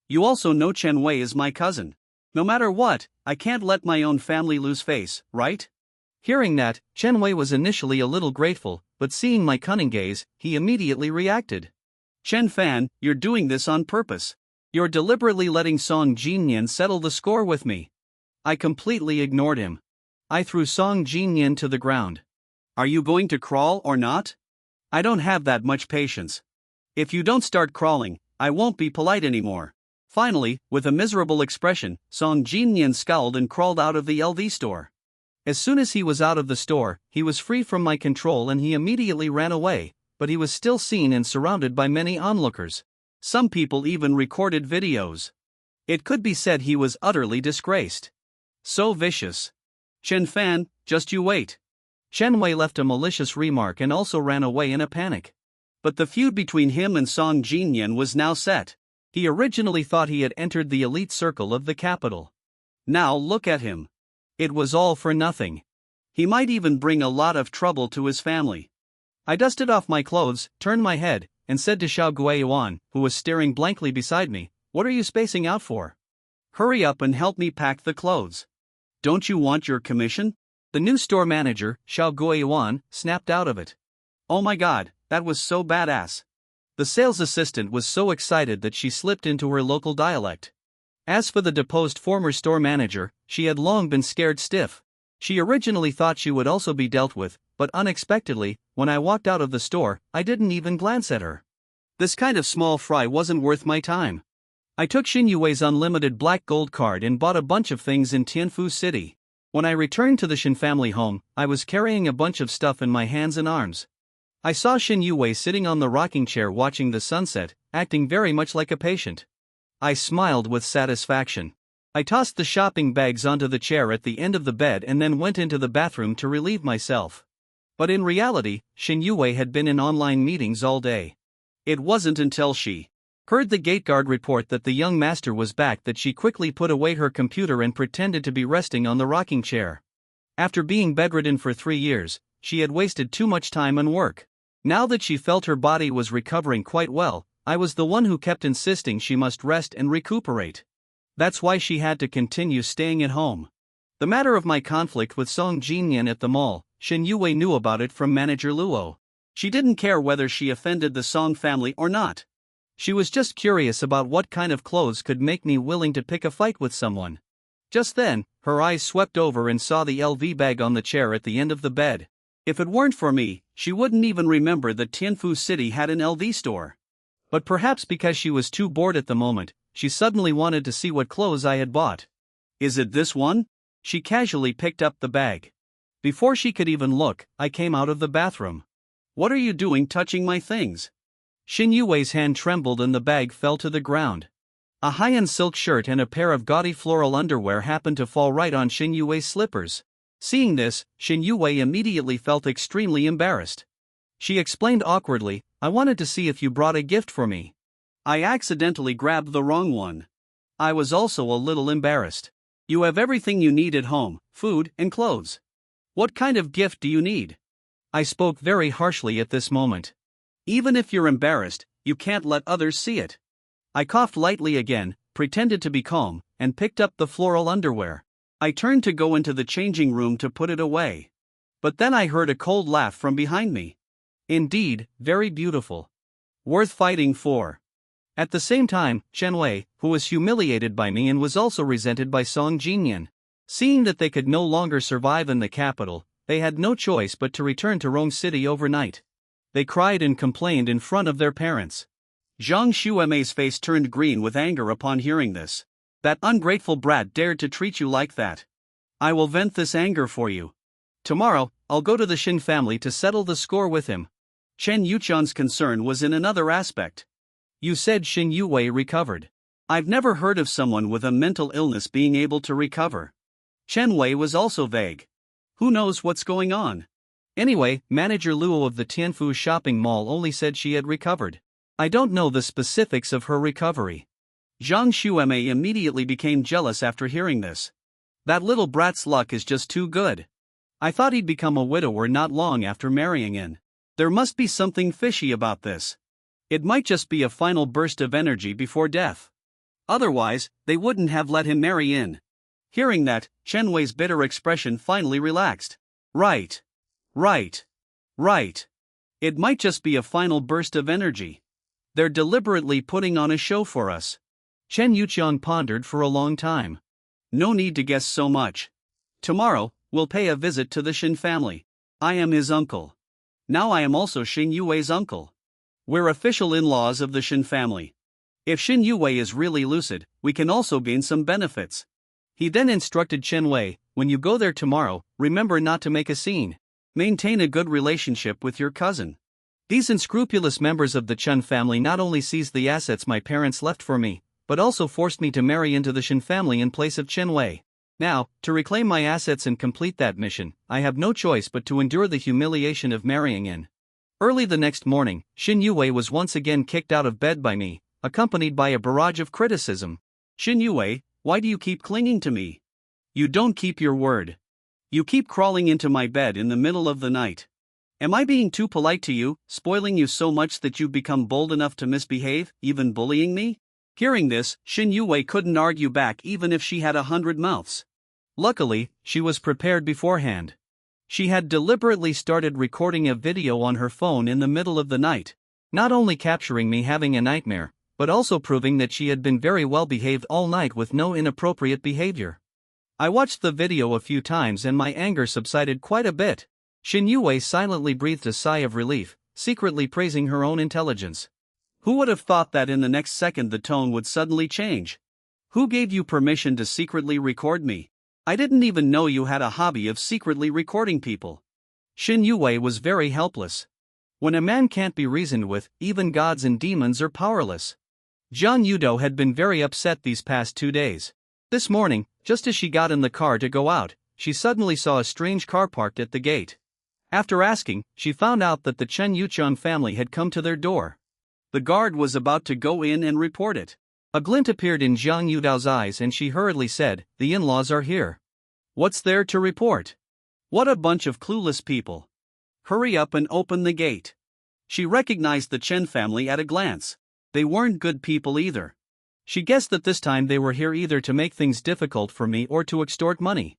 You also know Chen Wei is my cousin. No matter what, I can't let my own family lose face, right? Hearing that, Chen Wei was initially a little grateful, but seeing my cunning gaze, he immediately reacted. Chen Fan, you're doing this on purpose. You're deliberately letting Song Jinyan settle the score with me. I completely ignored him. I threw Song Jinyan to the ground. Are you going to crawl or not? I don't have that much patience. If you don't start crawling, I won't be polite anymore. Finally, with a miserable expression, Song Jinyan scowled and crawled out of the LV store. As soon as he was out of the store, he was free from my control and he immediately ran away, but he was still seen and surrounded by many onlookers. Some people even recorded videos. It could be said he was utterly disgraced. So vicious. Chen Fan, just you wait. Chen Wei left a malicious remark and also ran away in a panic. But the feud between him and Song Jinyan was now set. He originally thought he had entered the elite circle of the capital. Now look at him. It was all for nothing. He might even bring a lot of trouble to his family. I dusted off my clothes, turned my head, and said to Xiao Guiyuan, who was staring blankly beside me, "What are you spacing out for? Hurry up and help me pack the clothes. Don't you want your commission?" The new store manager, Xiao Guiyuan, snapped out of it. Oh my god, that was so badass. The sales assistant was so excited that she slipped into her local dialect. As for the deposed former store manager, she had long been scared stiff. She originally thought she would also be dealt with, but unexpectedly, when I walked out of the store, I didn't even glance at her. This kind of small fry wasn't worth my time. I took Xin Yui's unlimited black gold card and bought a bunch of things in Tianfu City. When I returned to the Xin family home, I was carrying a bunch of stuff in my hands and arms. I saw Xin Yue sitting on the rocking chair watching the sunset, acting very much like a patient. I smiled with satisfaction. I tossed the shopping bags onto the chair at the end of the bed and then went into the bathroom to relieve myself. But in reality, Xin Yue had been in online meetings all day. It wasn't until she heard the gate guard report that the young master was back that she quickly put away her computer and pretended to be resting on the rocking chair. After being bedridden for 3 years, she had wasted too much time on work. Now that she felt her body was recovering quite well, I was the one who kept insisting she must rest and recuperate. That's why she had to continue staying at home. The matter of my conflict with Song Jinyan at the mall, Xin Yue knew about it from manager Luo. She didn't care whether she offended the Song family or not. She was just curious about what kind of clothes could make me willing to pick a fight with someone. Just then, her eyes swept over and saw the LV bag on the chair at the end of the bed. If it weren't for me, she wouldn't even remember that Tianfu City had an LV store. But perhaps because she was too bored at the moment, she suddenly wanted to see what clothes I had bought. Is it this one? She casually picked up the bag. Before she could even look, I came out of the bathroom. What are you doing touching my things? Xin Yue's hand trembled and the bag fell to the ground. A high-end silk shirt and a pair of gaudy floral underwear happened to fall right on Xin Yue's slippers. Seeing this, Xin Yue immediately felt extremely embarrassed. She explained awkwardly, "I wanted to see if you brought a gift for me. I accidentally grabbed the wrong one." I was also a little embarrassed. "You have everything you need at home, food and clothes. What kind of gift do you need?" I spoke very harshly at this moment. "Even if you're embarrassed, you can't let others see it." I coughed lightly again, pretended to be calm, and picked up the floral underwear. I turned to go into the changing room to put it away. But then I heard a cold laugh from behind me. Indeed, very beautiful. Worth fighting for. At the same time, Chen Wei, who was humiliated by me and was also resented by Song Jinyan. Seeing that they could no longer survive in the capital, they had no choice but to return to Rome City overnight. They cried and complained in front of their parents. Zhang Xuemei's face turned green with anger upon hearing this. That ungrateful brat dared to treat you like that. I will vent this anger for you. Tomorrow, I'll go to the Xin family to settle the score with him. Chen Yuchan's concern was in another aspect. You said Xin Yue recovered. I've never heard of someone with a mental illness being able to recover. Chen Wei was also vague. Who knows what's going on? Anyway, Manager Luo of the Tianfu shopping mall only said she had recovered. I don't know the specifics of her recovery. Zhang Xueme immediately became jealous after hearing this. That little brat's luck is just too good. I thought he'd become a widower not long after marrying in. There must be something fishy about this. It might just be a final burst of energy before death. Otherwise, they wouldn't have let him marry in. Hearing that, Chen Wei's bitter expression finally relaxed. Right. It might just be a final burst of energy. They're deliberately putting on a show for us. Chen Yuqiang pondered for a long time. No need to guess so much. Tomorrow, we'll pay a visit to the Shin family. I am his uncle. Now I am also Xin Yuwei's uncle. We're official in-laws of the Shin family. If Xin Yuwei is really lucid, we can also gain some benefits. He then instructed Chen Wei, when you go there tomorrow, remember not to make a scene. Maintain a good relationship with your cousin. These unscrupulous members of the Chen family not only seized the assets my parents left for me, but also forced me to marry into the Shin family in place of Chen Wei. Now, to reclaim my assets and complete that mission, I have no choice but to endure the humiliation of marrying in. Early the next morning, Xin Yuwei was once again kicked out of bed by me, accompanied by a barrage of criticism. Xin Yuwei, why do you keep clinging to me? You don't keep your word. You keep crawling into my bed in the middle of the night. Am I being too polite to you, spoiling you so much that you've become bold enough to misbehave, even bullying me? Hearing this, Xin Yuwei couldn't argue back even if she had 100 mouths. Luckily, she was prepared beforehand. She had deliberately started recording a video on her phone in the middle of the night, not only capturing me having a nightmare, but also proving that she had been very well behaved all night with no inappropriate behavior. I watched the video a few times and my anger subsided quite a bit. Xin Yuwei silently breathed a sigh of relief, secretly praising her own intelligence. Who would have thought that in the next second the tone would suddenly change? Who gave you permission to secretly record me? I didn't even know you had a hobby of secretly recording people. Xin Yuwei was very helpless. When a man can't be reasoned with, even gods and demons are powerless. Zhang Yudo had been very upset these past 2 days. This morning, just as she got in the car to go out, she suddenly saw a strange car parked at the gate. After asking, she found out that the Chen Yuqiang family had come to their door. The guard was about to go in and report it. A glint appeared in Zhang Yudao's eyes and she hurriedly said, "The in-laws are here." "What's there to report?" "What a bunch of clueless people. Hurry up and open the gate." She recognized the Chen family at a glance. They weren't good people either. She guessed that this time they were here either to make things difficult for me or to extort money.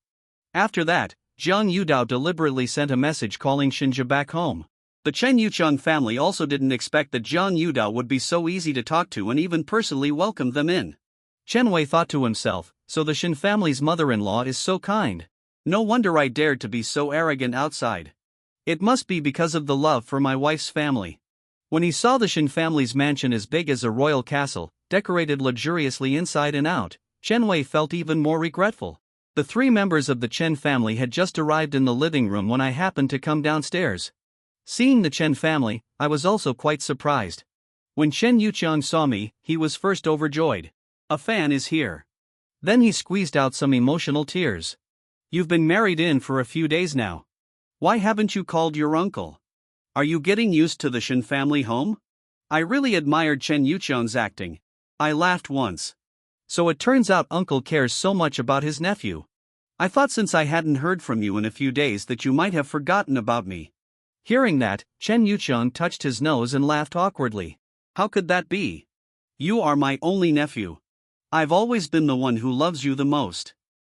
After that, Zhang Yudao deliberately sent a message calling Xinjia back home. The Chen Yuqiang family also didn't expect that Zhang Yudao would be so easy to talk to and even personally welcome them in. Chen Wei thought to himself, so the Shin family's mother-in-law is so kind. No wonder I dared to be so arrogant outside. It must be because of the love for my wife's family. When he saw the Shin family's mansion as big as a royal castle, decorated luxuriously inside and out, Chen Wei felt even more regretful. The 3 members of the Chen family had just arrived in the living room when I happened to come downstairs. Seeing the Chen family, I was also quite surprised. When Chen Yuqiang saw me, he was first overjoyed. "A fan is here." Then he squeezed out some emotional tears. "You've been married in for a few days now. Why haven't you called your uncle? Are you getting used to the Shin family home?" I really admired Chen Yuqiang's acting. I laughed once. So it turns out uncle cares so much about his nephew. I thought since I hadn't heard from you in a few days that you might have forgotten about me. Hearing that, Chen Yuqiang touched his nose and laughed awkwardly. "How could that be? You are my only nephew. I've always been the one who loves you the most."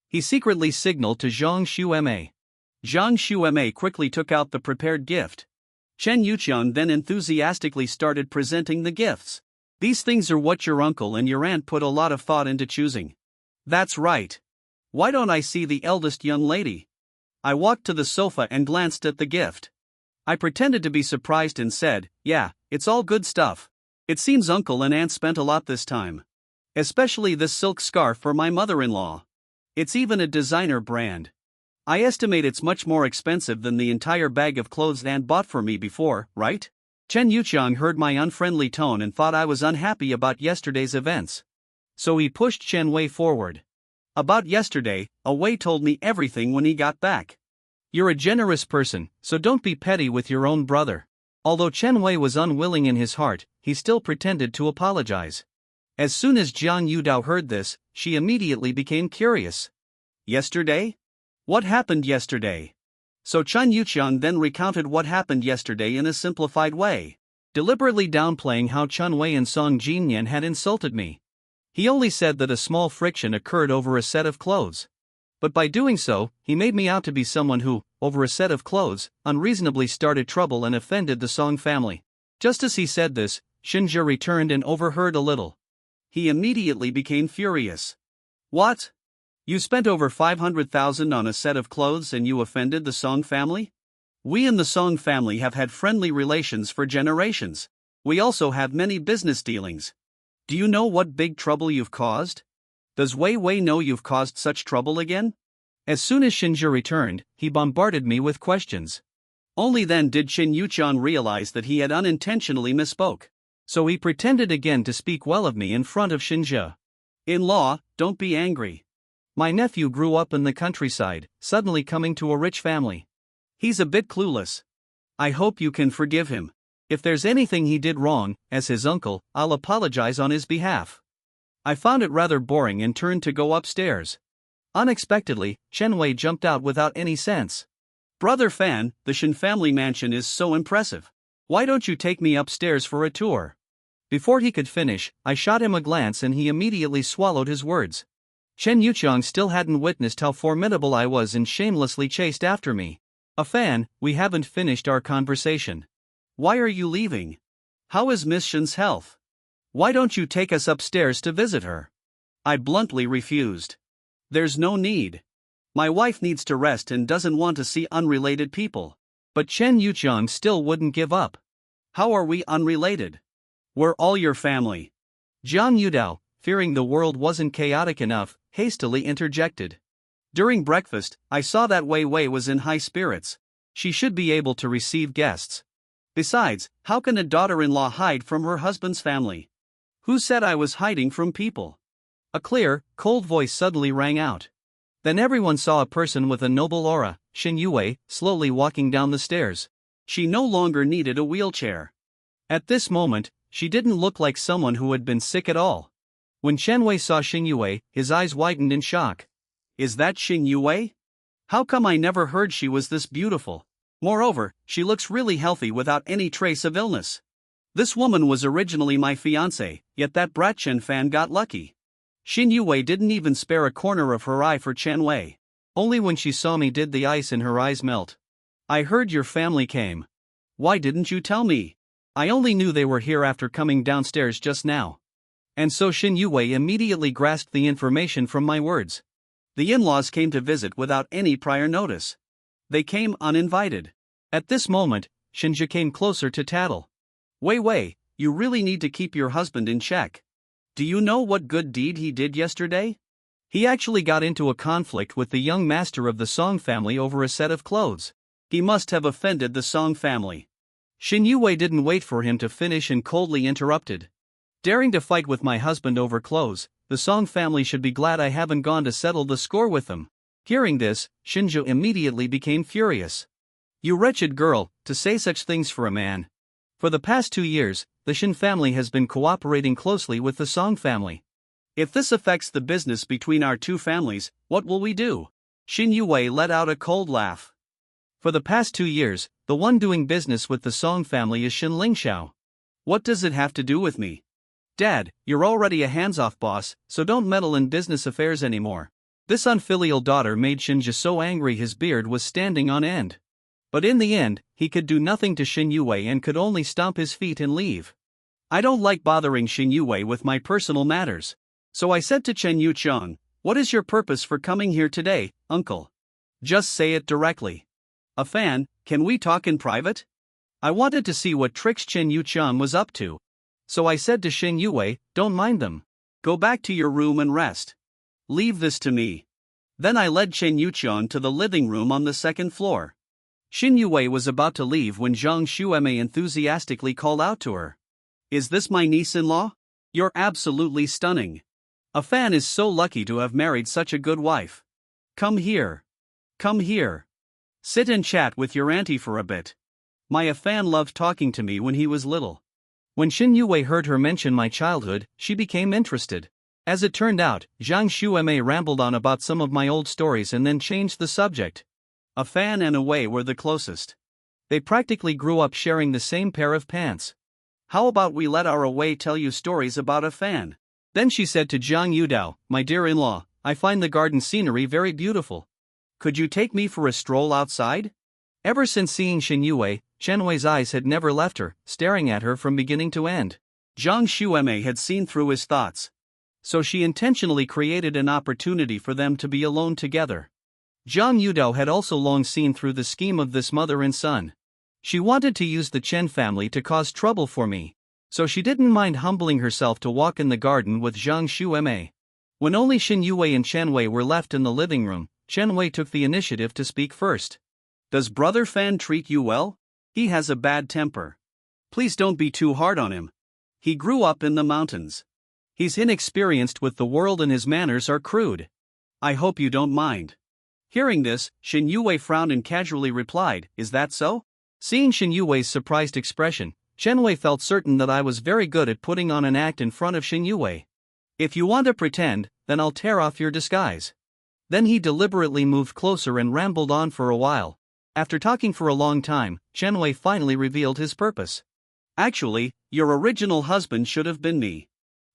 He secretly signaled to Zhang Xueme. Zhang Xueme quickly took out the prepared gift. Chen Yuqiang then enthusiastically started presenting the gifts. "These things are what your uncle and your aunt put a lot of thought into choosing." "That's right. Why don't I see the eldest young lady?" I walked to the sofa and glanced at the gift. I pretended to be surprised and said, "Yeah, it's all good stuff. It seems uncle and aunt spent a lot this time. Especially this silk scarf for my mother-in-law. It's even a designer brand. I estimate it's much more expensive than the entire bag of clothes aunt bought for me before, right?" Chen Yuqiang heard my unfriendly tone and thought I was unhappy about yesterday's events. So he pushed Chen Wei forward. "About yesterday, Wei told me everything when he got back. You're a generous person, so don't be petty with your own brother. Although Chen Wei was unwilling in his heart, he still pretended to apologize. As soon as Jiang Yudao heard this, she immediately became curious. Yesterday? What happened yesterday? So Chen Yuqian then recounted what happened yesterday in a simplified way, deliberately downplaying how Chen Wei and Song Jinyan had insulted me. He only said that a small friction occurred over a set of clothes. But by doing so, he made me out to be someone who, over a set of clothes, unreasonably started trouble and offended the Song family. Just as he said this, Xinzhe returned and overheard a little. He immediately became furious. What? You spent over 500,000 on a set of clothes and you offended the Song family? We and the Song family have had friendly relations for generations. We also have many business dealings. Do you know what big trouble you've caused? Does Wei Wei know you've caused such trouble again? As soon as Xinzhe returned, he bombarded me with questions. Only then did Qin Yuqian realize that he had unintentionally misspoke. So he pretended again to speak well of me in front of Xinzhe. In-law, don't be angry. My nephew grew up in the countryside, suddenly coming to a rich family. He's a bit clueless. I hope you can forgive him. If there's anything he did wrong, as his uncle, I'll apologize on his behalf. I found it rather boring and turned to go upstairs. Unexpectedly, Chen Wei jumped out without any sense. Brother Fan, the Shen family mansion is so impressive. Why don't you take me upstairs for a tour? Before he could finish, I shot him a glance and he immediately swallowed his words. Chen Yuqiang still hadn't witnessed how formidable I was and shamelessly chased after me. A Fan, we haven't finished our conversation. Why are you leaving? How is Miss Shen's health? Why don't you take us upstairs to visit her? I bluntly refused. There's no need. My wife needs to rest and doesn't want to see unrelated people. But Chen Yuqiang still wouldn't give up. How are we unrelated? We're all your family. Jiang Yudao, fearing the world wasn't chaotic enough, hastily interjected. During breakfast, I saw that Wei Wei was in high spirits. She should be able to receive guests. Besides, how can a daughter-in-law hide from her husband's family? Who said I was hiding from people? A clear, cold voice suddenly rang out. Then everyone saw a person with a noble aura, Xin Yue, slowly walking down the stairs. She no longer needed a wheelchair. At this moment, she didn't look like someone who had been sick at all. When Chen Wei saw Xin Yue, his eyes widened in shock. Is that Xin Yue? How come I never heard she was this beautiful? Moreover, she looks really healthy without any trace of illness. This woman was originally my fiancée, yet that brat Chen Fan got lucky. Xin Yue didn't even spare a corner of her eye for Chen Wei. Only when she saw me did the ice in her eyes melt. I heard your family came. Why didn't you tell me? I only knew they were here after coming downstairs just now. And so Xin Yue immediately grasped the information from my words. The in-laws came to visit without any prior notice. They came uninvited. At this moment, Xinzhe came closer to tattle. Wei Wei, you really need to keep your husband in check. Do you know what good deed he did yesterday? He actually got into a conflict with the young master of the Song family over a set of clothes. He must have offended the Song family. Xin Yue didn't wait for him to finish and coldly interrupted. Daring to fight with my husband over clothes, the Song family should be glad I haven't gone to settle the score with them. Hearing this, Xinzhe immediately became furious. You wretched girl, to say such things for a man. For the past 2 years, the Shen family has been cooperating closely with the Song family. If this affects the business between our two families, what will we do? Xin Yue let out a cold laugh. For the past 2 years, the one doing business with the Song family is Xin Lingxiao. What does it have to do with me? Dad, you're already a hands-off boss, so don't meddle in business affairs anymore. This unfilial daughter made Xinzhe so angry his beard was standing on end. But in the end, he could do nothing to Xin Yue and could only stomp his feet and leave. I don't like bothering Xin Yue with my personal matters. So I said to Chen Yuqiang, what is your purpose for coming here today, uncle? Just say it directly. A Fan, can we talk in private? I wanted to see what tricks Chen Yuqiang was up to. So I said to Xin Yue, don't mind them. Go back to your room and rest. Leave this to me. Then I led Chen Yuqiang to the living room on the second floor. Xin Yue was about to leave when Zhang Xueme enthusiastically called out to her. Is this my niece-in-law? You're absolutely stunning. A Fan is so lucky to have married such a good wife. Come here. Come here. Sit and chat with your auntie for a bit. My fan loved talking to me when he was little. When Xin Yue heard her mention my childhood, she became interested. As it turned out, Zhang Xueme rambled on about some of my old stories and then changed the subject. A fan and a Wei were the closest. They practically grew up sharing the same pair of pants. How about we let our Wei tell you stories about a fan? Then she said to Zhang Yudao, my dear in-law, I find the garden scenery very beautiful. Could you take me for a stroll outside? Ever since seeing Xin Yue, Chen Wei's eyes had never left her, staring at her from beginning to end. Zhang Xueme had seen through his thoughts. So she intentionally created an opportunity for them to be alone together. Zhang Yudao had also long seen through the scheme of this mother and son. She wanted to use the Chen family to cause trouble for me. So she didn't mind humbling herself to walk in the garden with Zhang Xueme. When only Xin Yue and Chen Wei were left in the living room, Chen Wei took the initiative to speak first. Does Brother Fan treat you well? He has a bad temper. Please don't be too hard on him. He grew up in the mountains. He's inexperienced with the world and his manners are crude. I hope you don't mind. Hearing this, Xin Yue frowned and casually replied, Is that so? Seeing Xin Yue's surprised expression, Chen Wei felt certain that I was very good at putting on an act in front of Xin Yue. If you want to pretend, then I'll tear off your disguise. Then he deliberately moved closer and rambled on for a while. After talking for a long time, Chen Wei finally revealed his purpose. Actually, your original husband should have been me.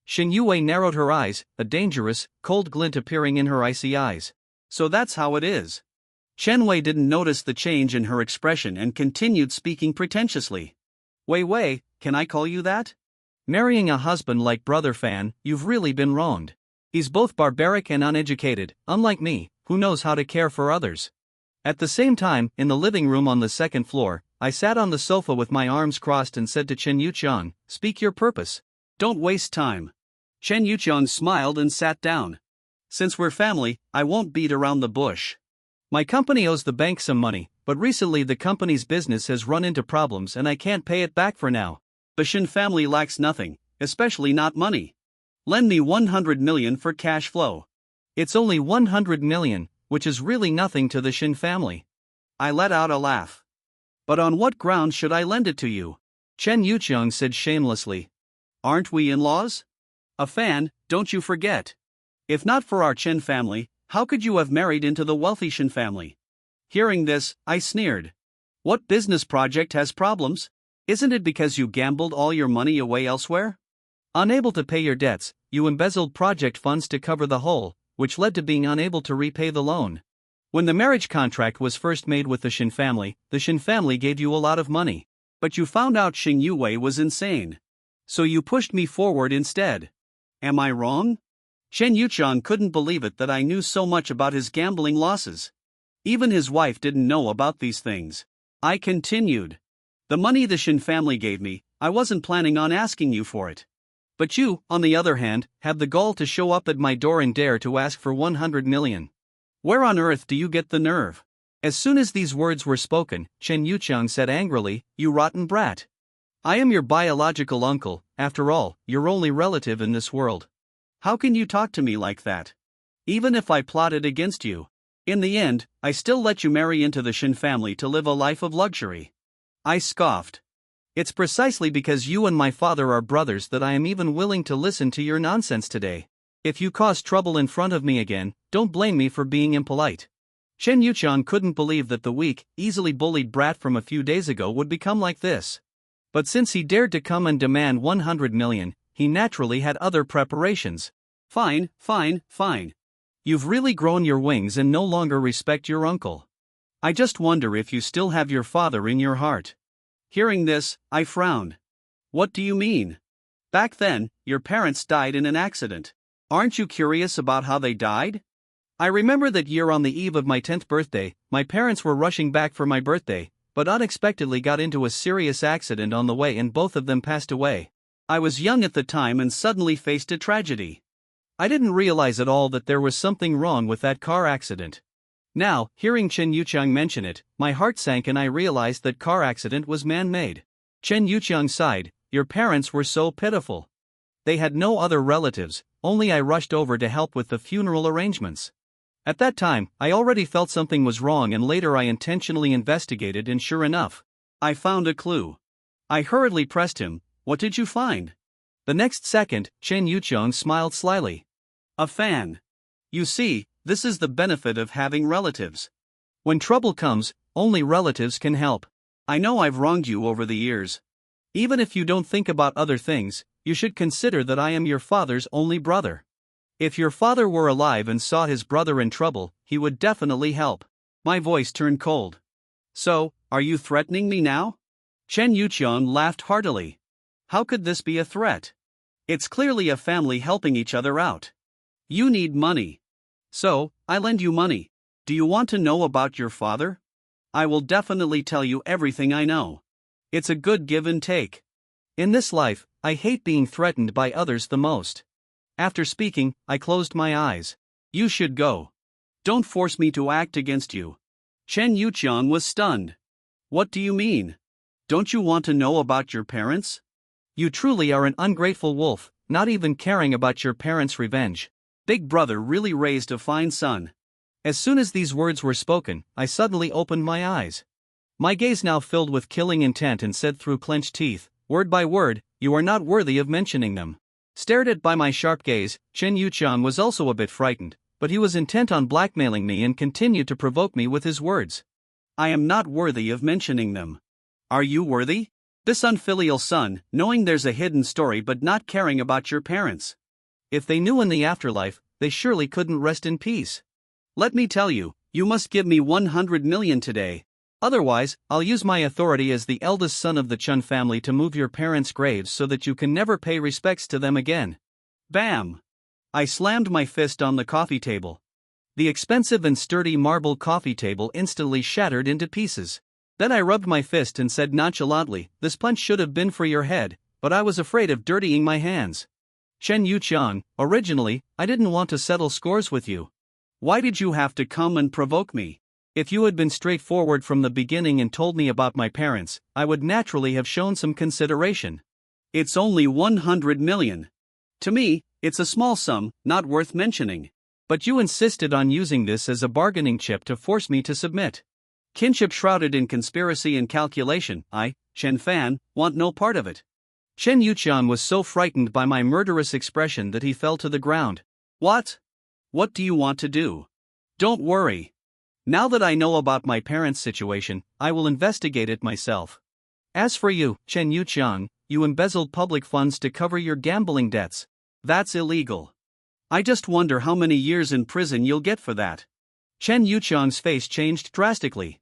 Xin Yue narrowed her eyes, a dangerous, cold glint appearing in her icy eyes. So that's how it is. Chen Wei didn't notice the change in her expression and continued speaking pretentiously. Wei, can I call you that? Marrying a husband like Brother Fan, you've really been wronged. He's both barbaric and uneducated, unlike me, who knows how to care for others. At the same time, in the living room on the second floor, I sat on the sofa with my arms crossed and said to Chen Yuqiang, Speak your purpose. Don't waste time. Chen Yuqiang smiled and sat down. Since we're family, I won't beat around the bush. My company owes the bank some money, but recently the company's business has run into problems and I can't pay it back for now. The Shin family lacks nothing, especially not money. Lend me 100 million for cash flow. It's only 100 million, which is really nothing to the Shin family. I let out a laugh. But on what grounds should I lend it to you? Chen Yuqiang said shamelessly. Aren't we in-laws? A fan, don't you forget. If not for our Chen family, how could you have married into the wealthy Shin family? Hearing this, I sneered. What business project has problems? Isn't it because you gambled all your money away elsewhere? Unable to pay your debts, you embezzled project funds to cover the hole, which led to being unable to repay the loan. When the marriage contract was first made with the Shin family gave you a lot of money. But you found out Xin Yue was insane. So you pushed me forward instead. Am I wrong? Chen Yuqiang couldn't believe it that I knew so much about his gambling losses. Even his wife didn't know about these things. I continued. The money the Shin family gave me, I wasn't planning on asking you for it. But you, on the other hand, have the gall to show up at my door and dare to ask for 100 million. Where on earth do you get the nerve? As soon as these words were spoken, Chen Yuqiang said angrily, You rotten brat. I am your biological uncle, after all, your only relative in this world. How can you talk to me like that? Even if I plotted against you. In the end, I still let you marry into the Shin family to live a life of luxury. I scoffed. It's precisely because you and my father are brothers that I am even willing to listen to your nonsense today. If you cause trouble in front of me again, don't blame me for being impolite. Chen Yuqiang couldn't believe that the weak, easily bullied brat from a few days ago would become like this. But since he dared to come and demand 100 million, he naturally had other preparations. Fine. You've really grown your wings and no longer respect your uncle. I just wonder if you still have your father in your heart. Hearing this, I frowned. What do you mean? Back then, your parents died in an accident. Aren't you curious about how they died? I remember that year on the eve of my 10th birthday, my parents were rushing back for my birthday, but unexpectedly got into a serious accident on the way and both of them passed away. I was young at the time and suddenly faced a tragedy. I didn't realize at all that there was something wrong with that car accident. Now, hearing Chen Yuqiang mention it, my heart sank and I realized that car accident was man-made. Chen Yuqiang sighed, Your parents were so pitiful. They had no other relatives, only I rushed over to help with the funeral arrangements. At that time, I already felt something was wrong, and later I intentionally investigated, and sure enough, I found a clue. I hurriedly pressed him, "What did you find?" The next second, Chen Yucheng smiled slyly. "A fan. You see, this is the benefit of having relatives. When trouble comes, only relatives can help. I know I've wronged you over the years. Even if you don't think about other things, you should consider that I am your father's only brother. If your father were alive and saw his brother in trouble, he would definitely help." My voice turned cold. "So, are you threatening me now?" Chen Yucheng laughed heartily. "How could this be a threat? It's clearly a family helping each other out. You need money. So, I lend you money. Do you want to know about your father? I will definitely tell you everything I know. It's a good give and take. In this life, I hate being threatened by others the most." After speaking, I closed my eyes. "You should go. Don't force me to act against you." Chen Yucheng was stunned. "What do you mean? Don't you want to know about your parents? You truly are an ungrateful wolf, not even caring about your parents' revenge. Big brother really raised a fine son." As soon as these words were spoken, I suddenly opened my eyes. My gaze now filled with killing intent and said through clenched teeth, word by word, "You are not worthy of mentioning them." Stared at by my sharp gaze, Chen Yucheng was also a bit frightened, but he was intent on blackmailing me and continued to provoke me with his words. "I am not worthy of mentioning them. Are you worthy? This unfilial son, knowing there's a hidden story but not caring about your parents. If they knew in the afterlife, they surely couldn't rest in peace. Let me tell you, you must give me 100 million today. Otherwise, I'll use my authority as the eldest son of the Chun family to move your parents' graves so that you can never pay respects to them again." Bam! I slammed my fist on the coffee table. The expensive and sturdy marble coffee table instantly shattered into pieces. Then I rubbed my fist and said nonchalantly, "This punch should have been for your head, but I was afraid of dirtying my hands. Chen Yucheng, originally, I didn't want to settle scores with you. Why did you have to come and provoke me? If you had been straightforward from the beginning and told me about my parents, I would naturally have shown some consideration. It's only 100 million. To me, it's a small sum, not worth mentioning. But you insisted on using this as a bargaining chip to force me to submit. Kinship shrouded in conspiracy and calculation. I, Chen Fan, want no part of it." Chen Yucheng was so frightened by my murderous expression that he fell to the ground. "What? What do you want to do? Don't worry. Now that I know about my parents' situation, I will investigate it myself. As for you, Chen Yucheng, you embezzled public funds to cover your gambling debts. That's illegal. I just wonder how many years in prison you'll get for that." Chen Yucheng's face changed drastically.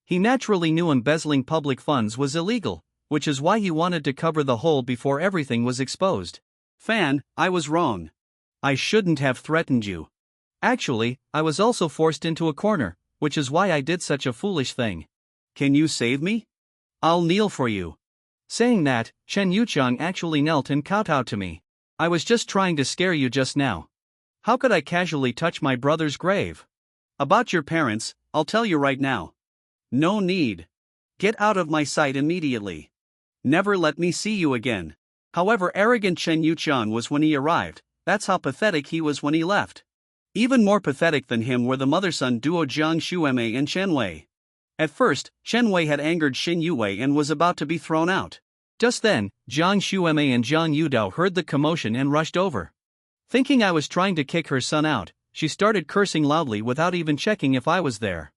He naturally knew embezzling public funds was illegal, which is why he wanted to cover the hole before everything was exposed. "Fan, I was wrong. I shouldn't have threatened you. Actually, I was also forced into a corner, which is why I did such a foolish thing. Can you save me? I'll kneel for you." Saying that, Chen Yucheng actually knelt and kowtowed to me. "I was just trying to scare you just now. How could I casually touch my brother's grave? About your parents, I'll tell you right now. No need. Get out of my sight immediately. Never let me see you again." However arrogant Chen Yucheng was when he arrived, that's how pathetic he was when he left. Even more pathetic than him were the mother-son duo Jiang Xuemei and Chen Wei. At first, Chen Wei had angered Xin Yuwei and was about to be thrown out. Just then, Jiang Xuemei and Zhang Yudao heard the commotion and rushed over. Thinking I was trying to kick her son out, she started cursing loudly without even checking if I was there.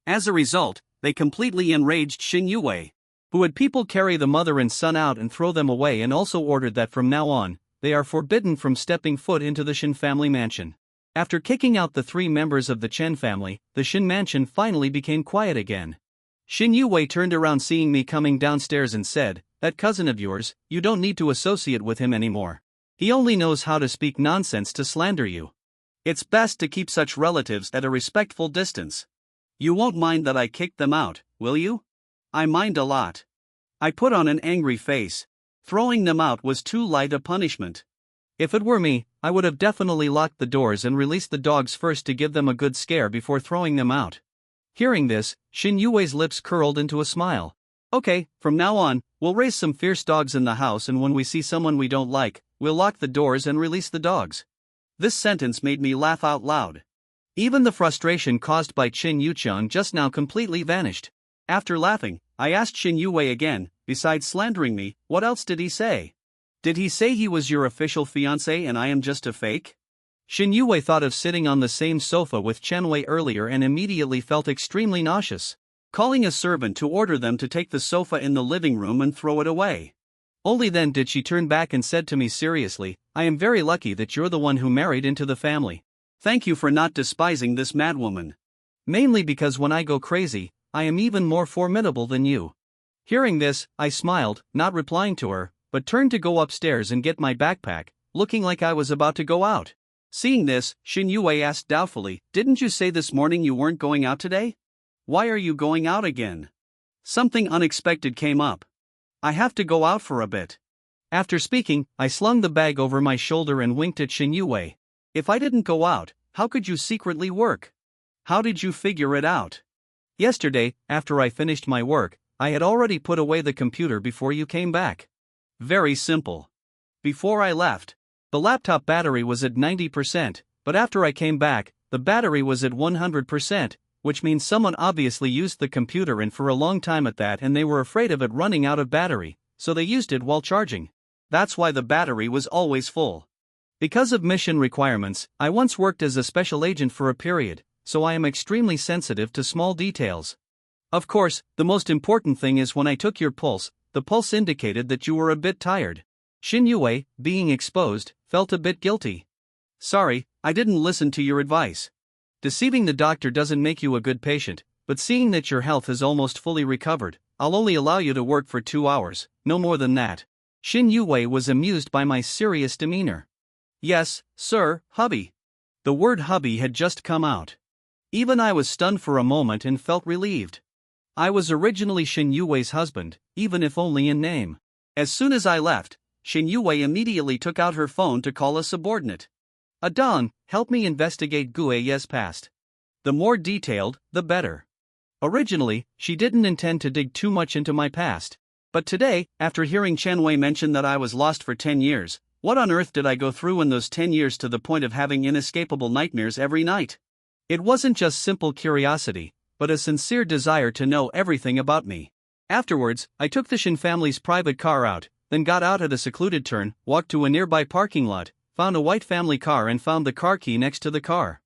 As a result, they completely enraged Xin Yuwei, who had people carry the mother and son out and throw them away, and also ordered that from now on, they are forbidden from stepping foot into the Shin family mansion. After kicking out the 3 members of the Chen family, the Shin mansion finally became quiet again. Xin Yuwei turned around seeing me coming downstairs and said, "That cousin of yours, you don't need to associate with him anymore. He only knows how to speak nonsense to slander you. It's best to keep such relatives at a respectful distance. You won't mind that I kicked them out, will you?" "I mind a lot." I put on an angry face. Throwing them out was too light a punishment. If it were me, I would have definitely locked the doors and released the dogs first to give them a good scare before throwing them out. Hearing this, Xin Yuwei's lips curled into a smile. "Okay, from now on, we'll raise some fierce dogs in the house, and when we see someone we don't like, we'll lock the doors and release the dogs." This sentence made me laugh out loud. Even the frustration caused by Qin Yuchang just now completely vanished. After laughing, I asked Xin Yuwei again, besides slandering me, what else did he say? Did he say he was your official fiancé and I am just a fake? Xin Yuwei thought of sitting on the same sofa with Chen Wei earlier and immediately felt extremely nauseous. Calling a servant to order them to take the sofa in the living room and throw it away. Only then did she turn back and said to me seriously, I am very lucky that you're the one who married into the family. Thank you for not despising this madwoman. Mainly because when I go crazy, I am even more formidable than you. Hearing this, I smiled, not replying to her, but turned to go upstairs and get my backpack, looking like I was about to go out. Seeing this, Xin Yuwei asked doubtfully, didn't you say this morning you weren't going out today? Why are you going out again? Something unexpected came up. I have to go out for a bit. After speaking, I slung the bag over my shoulder and winked at Xin Yuwei. If I didn't go out, how could you secretly work? How did you figure it out? Yesterday, after I finished my work, I had already put away the computer before you came back. Very simple. Before I left, the laptop battery was at 90%, but after I came back, the battery was at 100%, which means someone obviously used the computer and for a long time at that and they were afraid of it running out of battery, so they used it while charging. That's why the battery was always full. Because of mission requirements, I once worked as a special agent for a period, so I am extremely sensitive to small details. Of course, the most important thing is when I took your pulse, the pulse indicated that you were a bit tired. Xin Yuwei, being exposed, felt a bit guilty. Sorry, I didn't listen to your advice. Deceiving the doctor doesn't make you a good patient, but seeing that your health is almost fully recovered, I'll only allow you to work for 2 hours, no more than that. Xin Yuwei was amused by my serious demeanor. Yes, sir, hubby. The word hubby had just come out. Even I was stunned for a moment and felt relieved. I was originally Xin Yuwei's husband, even if only in name. As soon as I left, Xin Yuwei immediately took out her phone to call a subordinate. Adon, help me investigate Guiye's past. The more detailed, the better. Originally, she didn't intend to dig too much into my past. But today, after hearing Chen Wei mention that I was lost for 10 years, what on earth did I go through in those 10 years to the point of having inescapable nightmares every night? It wasn't just simple curiosity, but a sincere desire to know everything about me. Afterwards, I took the Xin family's private car out, then got out at a secluded turn, walked to a nearby parking lot, found a white family car and found the car key next to the car.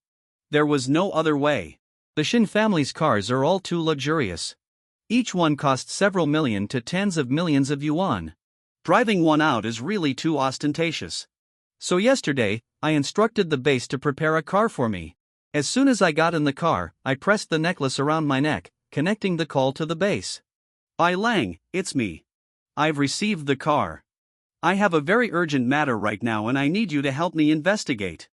There was no other way. The Xin family's cars are all too luxurious. Each one costs several million to tens of millions of yuan. Driving one out is really too ostentatious. So yesterday, I instructed the base to prepare a car for me. As soon as I got in the car, I pressed the necklace around my neck, connecting the call to the base. Ai Lang, it's me. I've received the car. I have a very urgent matter right now and I need you to help me investigate.